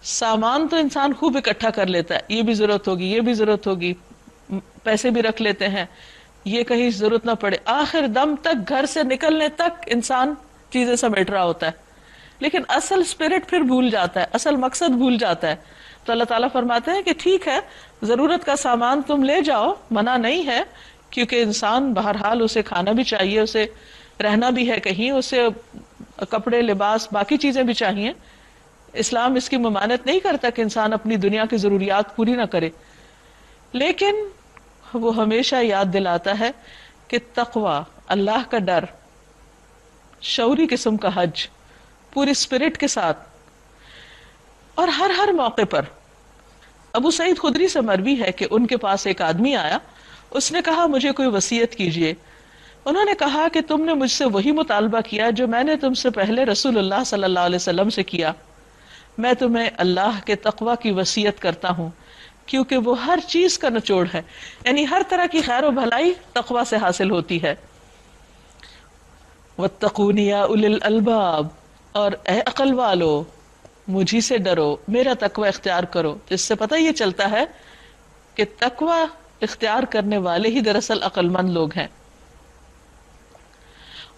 سامان تو انسان خوب اکٹھا کر لیتا ہے، یہ بھی ضرورت ہوگی، یہ بھی ضرورت ہوگی، پیسے بھی رکھ لیتے ہیں، یہ کہیں ضرورت نہ پڑے. آخر دم تک گھر سے نکلنے تک انسان چیزیں سمیٹ رہا ہوتا ہے، لیکن اصل اسپرٹ پھر بھول جاتا ہے، اصل مقصد بھول جاتا ہے. تو اللہ تعالیٰ فرماتے ہیں کہ ٹھیک ہے ضرورت کا سامان تم لے جاؤ، منع نہیں ہے، کیونکہ انسان بہرحال اسے کھانا بھی چاہیے، اسے رہنا بھی ہے کہیں، اسے کپڑے لباس باقی چیزیں بھی چاہیے. اسلام اس کی ممانعت نہیں کرتا کہ انسان اپنی دنیا کی ضروریات پوری نہ کرے، لیکن وہ ہمیشہ یاد دلاتا ہے کہ تقوی، اللہ کا ڈر، شعوری قسم کا حج پوری اسپرٹ کے ساتھ اور ہر موقع پر. ابو سعید خدری سے مروی ہے کہ ان کے پاس ایک آدمی آیا، اس نے کہا مجھے کوئی وصیت کیجئے. انہوں نے کہا کہ تم نے مجھ سے وہی مطالبہ کیا جو میں نے تم سے پہلے رسول اللہ صلی اللہ علیہ وسلم سے کیا. میں تمہیں اللہ کے تقوی کی وصیت کرتا ہوں کیونکہ وہ ہر چیز کا نچوڑ ہے، یعنی ہر طرح کی خیر و بھلائی تقوی سے حاصل ہوتی ہے. واتقون یا اولی الالباب، اور اے عقل والو مجھی سے ڈرو، میرا تقوی اختیار کرو. جس سے پتہ یہ چلتا ہے کہ تقوی اختیار کرنے والے ہی دراصل عقل مند لوگ ہیں.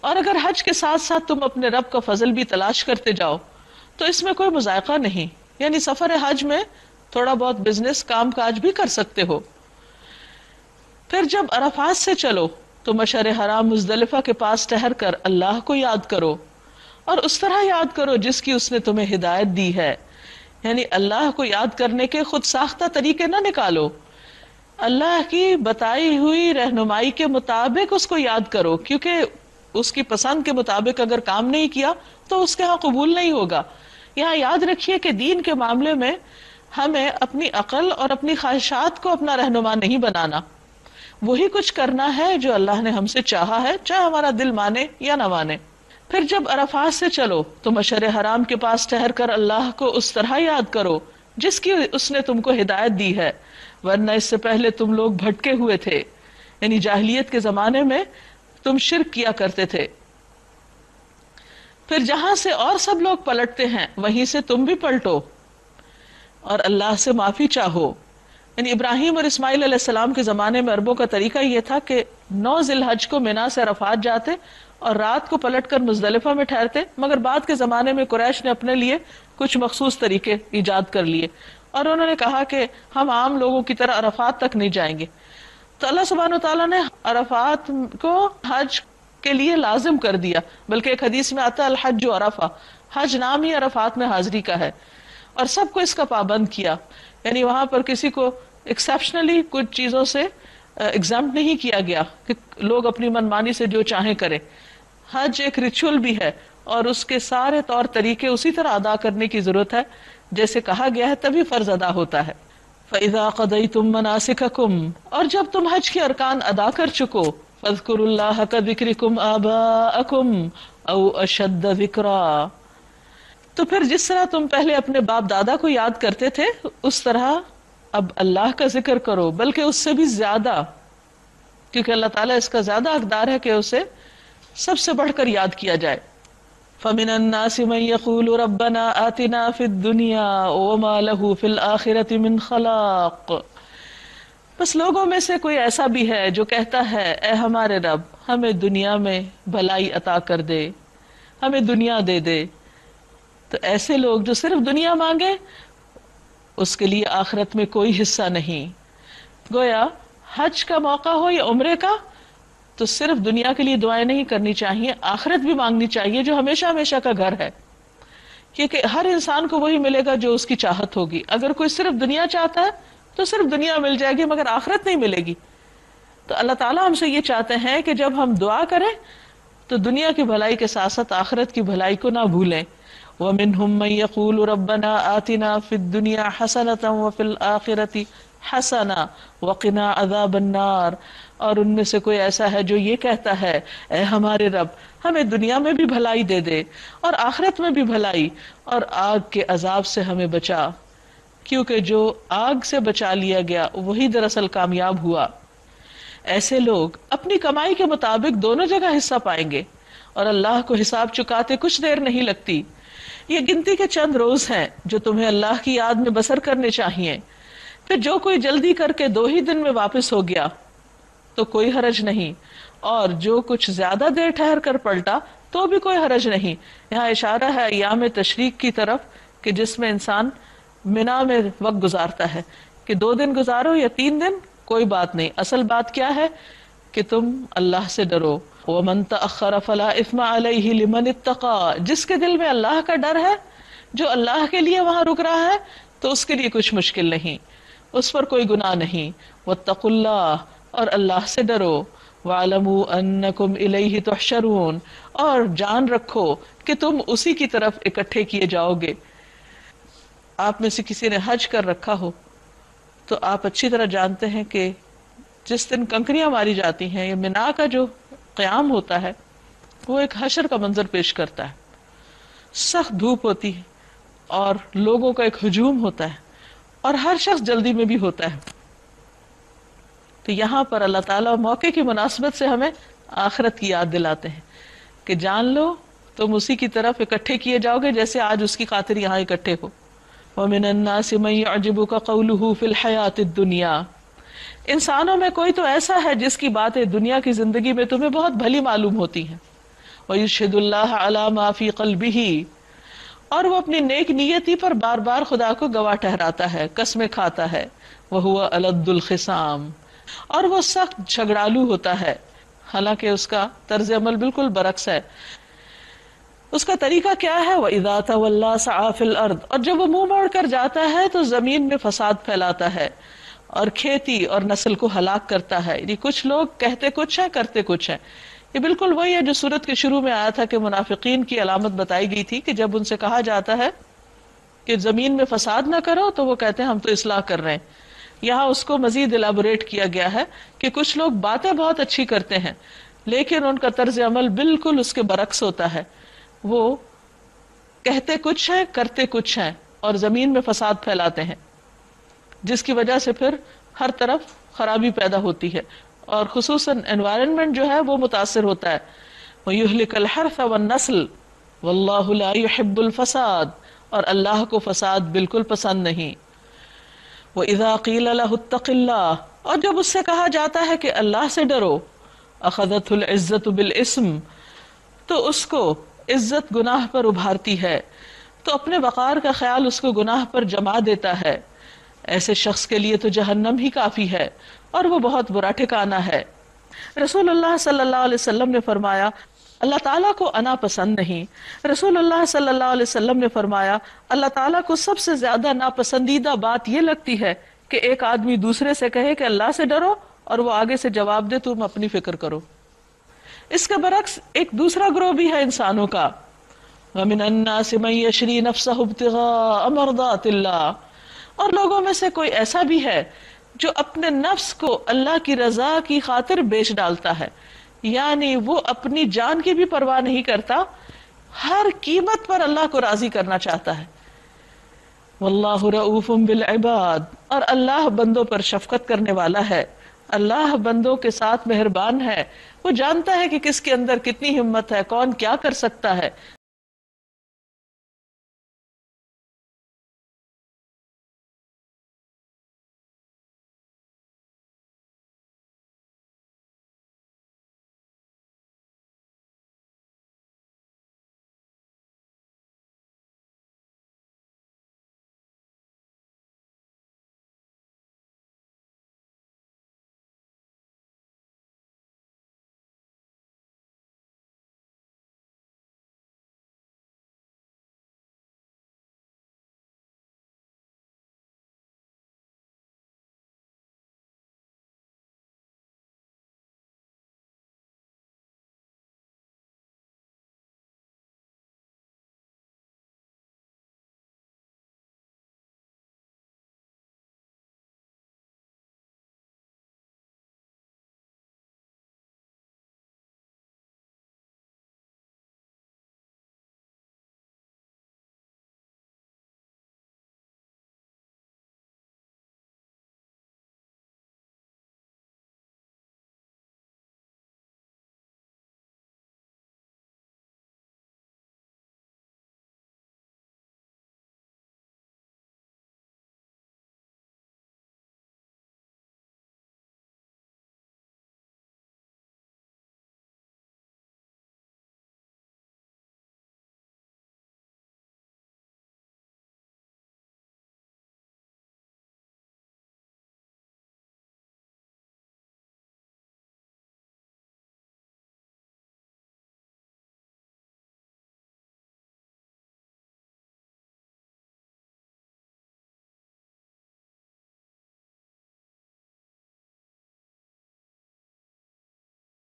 اور اگر حج کے ساتھ ساتھ تم اپنے رب کا فضل بھی تلاش کرتے جاؤ تو اس میں کوئی مذائقہ نہیں، یعنی سفر حج میں تھوڑا بہت بزنس کام کاج بھی کر سکتے ہو. پھر جب عرفات سے چلو تو مشعر حرام مزدلفہ کے پاس ٹھہر کر اللہ کو یاد کرو، اور اس طرح یاد کرو جس کی اس نے تمہیں ہدایت دی ہے. یعنی اللہ کو یاد کرنے کے خود ساختہ طریقے نہ نکالو، اللہ کی بتائی ہوئی رہنمائی کے مطابق اس کو یاد کرو، کیونکہ اس کی پسند کے مطابق اگر کام نہیں کیا تو اس کے ہاں قبول نہیں ہوگا. یہاں یاد رکھیے کہ دین کے معاملے میں ہمیں اپنی عقل اور اپنی خواہشات کو اپنا رہنما نہیں بنانا، وہی کچھ کرنا ہے جو اللہ نے ہم سے چاہا ہے، چاہے ہمارا دل مانے یا نہ مانے. پھر جب عرفات سے چلو تو مشعر حرام کے پاس ٹھہر کر اللہ کو اس طرح یاد کرو جس کی اس نے تم کو ہدایت دی ہے، ورنہ اس سے پہلے تم لوگ بھٹکے ہوئے تھے. یعنی جاہلیت کے زمانے میں تم شرک کیا کرتے تھے. پھر جہاں سے اور سب لوگ پلٹتے ہیں وہیں سے تم بھی پلٹو اور اللہ سے معافی چاہو. یعنی ابراہیم اور اسماعیل علیہ السلام کے زمانے میں عربوں کا طریقہ یہ تھا کہ 9 ذی الحج کو مینا سے عرفات جاتے اور رات کو پلٹ کر مزدلفہ میں ٹھہرتے، مگر بعد کے زمانے میں قریش نے اپنے لیے کچھ مخصوص طریقے ایجاد کر لیے اور انہوں نے کہا کہ ہم عام لوگوں کی طرح عرفات تک نہیں جائیں گے. تو اللہ سبحانہ وتعالیٰ نے عرفات کو حج کے لیے لازم کر دیا، بلکہ ایک حدیث میں آتا ہے الحج عرفہ، حج نام ہی عرفات میں حاضری کا ہے، اور سب کو اس کا پابند کیا. یعنی وہاں پر کسی کو ایکسیپشنلی کچھ چیزوں سے ایگزامپٹ نہیں کیا گیا کہ لوگ اپنی منمانی سے جو چاہیں کریں. حج ایک ریچول بھی ہے اور اس کے سارے طور طریقے اسی طرح ادا کرنے کی ضرورت ہے جیسے کہا گیا ہے، تبھی فرض ادا ہوتا ہے. فَإِذَا قَضَيْتُم مَّنَاسِكَكُمْ، اور جب تم حج کے ارکان ادا کر چکو، فَاذْكُرُوا اللَّهَ كَذِكْرِكُمْ آبَاءَكُمْ أَوْ أَشَدَّ ذِكْرًا، تو پھر جس طرح تم پہلے اپنے باپ دادا کو یاد کرتے تھے اس طرح اب اللہ کا ذکر کرو، بلکہ اس سے بھی زیادہ، کیونکہ اللہ تعالیٰ اس کا زیادہ حقدار ہے کہ اسے سب سے بڑھ کر یاد کیا جائے۔ فَمِنَ النَّاسِ مَن يَقُولُ رَبَّنَا آتِنَا فِي الدُّنْيَا وَمَا لَهُ فِي الْآخِرَةِ مِنْ خَلَاقٍ، بس لوگوں میں سے کوئی ایسا بھی ہے جو کہتا ہے اے ہمارے رب ہمیں دنیا میں بھلائی عطا کر دے، ہمیں دنیا دے دے۔ تو ایسے لوگ جو صرف دنیا مانگے اس کے لیے آخرت میں کوئی حصہ نہیں۔ گویا حج کا موقع ہو یا عمرے کا تو صرف دنیا کے لیے دعائیں نہیں کرنی چاہیے، آخرت بھی مانگنی چاہیے جو ہمیشہ ہمیشہ کا گھر ہے، کیونکہ ہر انسان کو وہی ملے گا جو اس کی چاہت ہوگی۔ اگر کوئی صرف دنیا چاہتا ہے تو صرف دنیا مل جائے گی مگر آخرت نہیں ملے گی۔ تو اللہ تعالیٰ ہم سے یہ چاہتے ہیں کہ جب ہم دعا کریں تو دنیا کی بھلائی کے ساتھ ساتھ آخرت کی بھلائی کو نہ بھولیں۔ وَمِنْهُمْ مَن يَقُولُ رَبَّنَا آتِنَا فِي الدُّنْيَا حَسَنَةً وَفِي الْآخِرَةِ حَسَنَةً وَقِنَا عَذَابَ النَّارِ، اور ان میں سے کوئی ایسا ہے جو یہ کہتا ہے اے ہمارے رب ہمیں دنیا میں بھی بھلائی دے دے اور آخرت میں بھی بھلائی، اور آگ کے عذاب سے ہمیں بچا، کیونکہ جو آگ سے بچا لیا گیا وہی دراصل کامیاب ہوا۔ ایسے لوگ اپنی کمائی کے مطابق دونوں جگہ حصہ پائیں گے اور اللہ کو حساب چکاتے کچھ دیر نہیں لگتی۔ یہ گنتی کے چند روز ہیں جو تمہیں اللہ کی یاد میں بسر کرنے چاہیے، پھر جو کوئی جلدی کر کے 2 ہی دن میں واپس ہو گیا تو کوئی حرج نہیں، اور جو کچھ زیادہ دیر ٹھہر کر پلٹا تو بھی کوئی حرج نہیں۔ یہاں اشارہ ہے ایام تشریق کی طرف کہ جس میں انسان منا میں وقت گزارتا ہے، کہ 2 دن گزارو یا 3 دن کوئی بات نہیں، اصل بات کیا ہے کہ تم اللہ سے ڈرو۔ وَمَن تَأَخَّرَ فَلَا إِثْمَ عَلَيْهِ لِمَنِ اتَّقَى، جس کے دل میں اللہ کا ڈر ہے، جو اللہ کے لیے وہاں رک رہا ہے تو اس کے لیے کچھ مشکل نہیں، اس پر کوئی گناہ نہیں۔ وَاتَّقُوا اللَّهَ، اور اللہ سے ڈرو۔ وَاعْلَمُوا أَنَّكُمْ إِلَيْهِ تُحْشَرُونَ، اور جان رکھو کہ تم اسی کی طرف اکٹھے کیے جاؤ گے۔ آپ میں سے کسی نے حج کر رکھا ہو تو آپ اچھی طرح جانتے ہیں کہ جس دن کنکریاں ماری جاتی ہیں، یہ منا کا جو قیام ہوتا ہے وہ ایک حشر کا منظر پیش کرتا ہے۔ سخت دھوپ ہوتی ہے اور لوگوں کا ایک ہجوم ہوتا ہے اور ہر شخص جلدی میں بھی ہوتا ہے۔ تو یہاں پر اللہ تعالیٰ موقع کی مناسبت سے ہمیں آخرت کی یاد دلاتے ہیں کہ جان لو تم اسی کی طرف اکٹھے کیے جاؤ گے جیسے آج اس کی خاطر یہاں اکٹھے ہو۔ وَمِنَ النَّاسِ مَن يَعْجِبُكَ قَوْلُهُ فِي الْحَيَاةِ الدُّنْيَا، انسانوں میں کوئی تو ایسا ہے جس کی باتیں دنیا کی زندگی میں تمہیں بہت بھلی معلوم ہوتی ہیں۔ وَيُشْهِدُ اللَّهَ عَلَى مَا فِي قَلْبِهِ، اور وہ اپنی نیک نیتی پر بار بار خدا کو گواہ ٹھہراتا ہے، قسمیں کھاتا ہے۔ وَهُوَ أَلَدُّ الْخِصَامِ، اور وہ سخت جھگڑالو ہوتا ہے، حالانکہ اس کا طرز عمل بالکل برعکس ہے۔ اس کا طریقہ کیا ہے؟ وَإِذَا تَوَلَّى سَعَى فِي الْأَرْضِ، اور جب وہ منہ موڑ کر جاتا ہے تو زمین میں فساد پھیلاتا ہے اور کھیتی اور نسل کو ہلاک کرتا ہے۔ یعنی کچھ لوگ کہتے کچھ ہیں کرتے کچھ ہیں۔ یہ بالکل وہی ہے جو سورت کے شروع میں آیا تھا کہ منافقین کی علامت بتائی گئی تھی کہ جب ان سے کہا جاتا ہے کہ زمین میں فساد نہ کرو تو وہ کہتے ہیں ہم تو اصلاح کر رہے ہیں۔ یہاں اس کو مزید الیبوریٹ کیا گیا ہے کہ کچھ لوگ باتیں بہت اچھی کرتے ہیں لیکن ان کا طرز عمل بالکل اس کے برعکس ہوتا ہے، وہ کہتے کچھ ہیں کرتے کچھ ہیں اور زمین میں فساد پھیلاتے ہیں، جس کی وجہ سے پھر ہر طرف خرابی پیدا ہوتی ہے اور خصوصاً انوائرنمنٹ جو ہے وہ متاثر ہوتا ہے۔ وَيُهْلِكَ الْحَرْثَ وَالنَّسْلَ وَاللَّهُ لَا يُحِبُّ الْفَسَادَ، اور اللہ کو فساد بالکل پسند نہیں۔ وَإِذَا قِيلَ لَهُ اتَّقِ اللَّهَ، اور جب اس سے کہا جاتا ہے کہ اللہ سے ڈرو، أَخَذَتْهُ الْعِزَّةُ بِالْإِثْمِ، تو اس کو عزت گناہ پر ابھارتی ہے، تو اپنے وقار کا خیال اس کو گناہ پر جما دیتا ہے۔ ایسے شخص کے لیے تو جہنم ہی کافی ہے اور وہ بہت برا ٹھکانہ ہے۔ رسول اللہ صلی اللہ علیہ وسلم نے فرمایا اللہ تعالیٰ کو انا پسند نہیں۔ رسول اللہ صلی اللہ علیہ وسلم نے فرمایا اللہ تعالیٰ کو سب سے زیادہ ناپسندیدہ بات یہ لگتی ہے کہ ایک آدمی دوسرے سے کہے کہ اللہ سے ڈرو اور وہ آگے سے جواب دے تم اپنی فکر کرو۔ اس کے برعکس ایک دوسرا گروہ بھی ہے انسانوں کا، وَمِنَ النَّاسِ مَن يَشْرِي نَفْسَهُ ابْتِغَاءَ مَرْضَاتِ اللَّهِ، اور لوگوں میں سے کوئی ایسا بھی ہے جو اپنے نفس کو اللہ کی رضا کی خاطر بیچ ڈالتا ہے، یعنی وہ اپنی جان کی بھی پرواہ نہیں کرتا، ہر قیمت پر اللہ کو راضی کرنا چاہتا ہے۔ واللہ رؤوف بالعباد، اور اللہ بندوں پر شفقت کرنے والا ہے، اللہ بندوں کے ساتھ مہربان ہے، وہ جانتا ہے کہ کس کے اندر کتنی ہمت ہے، کون کیا کر سکتا ہے۔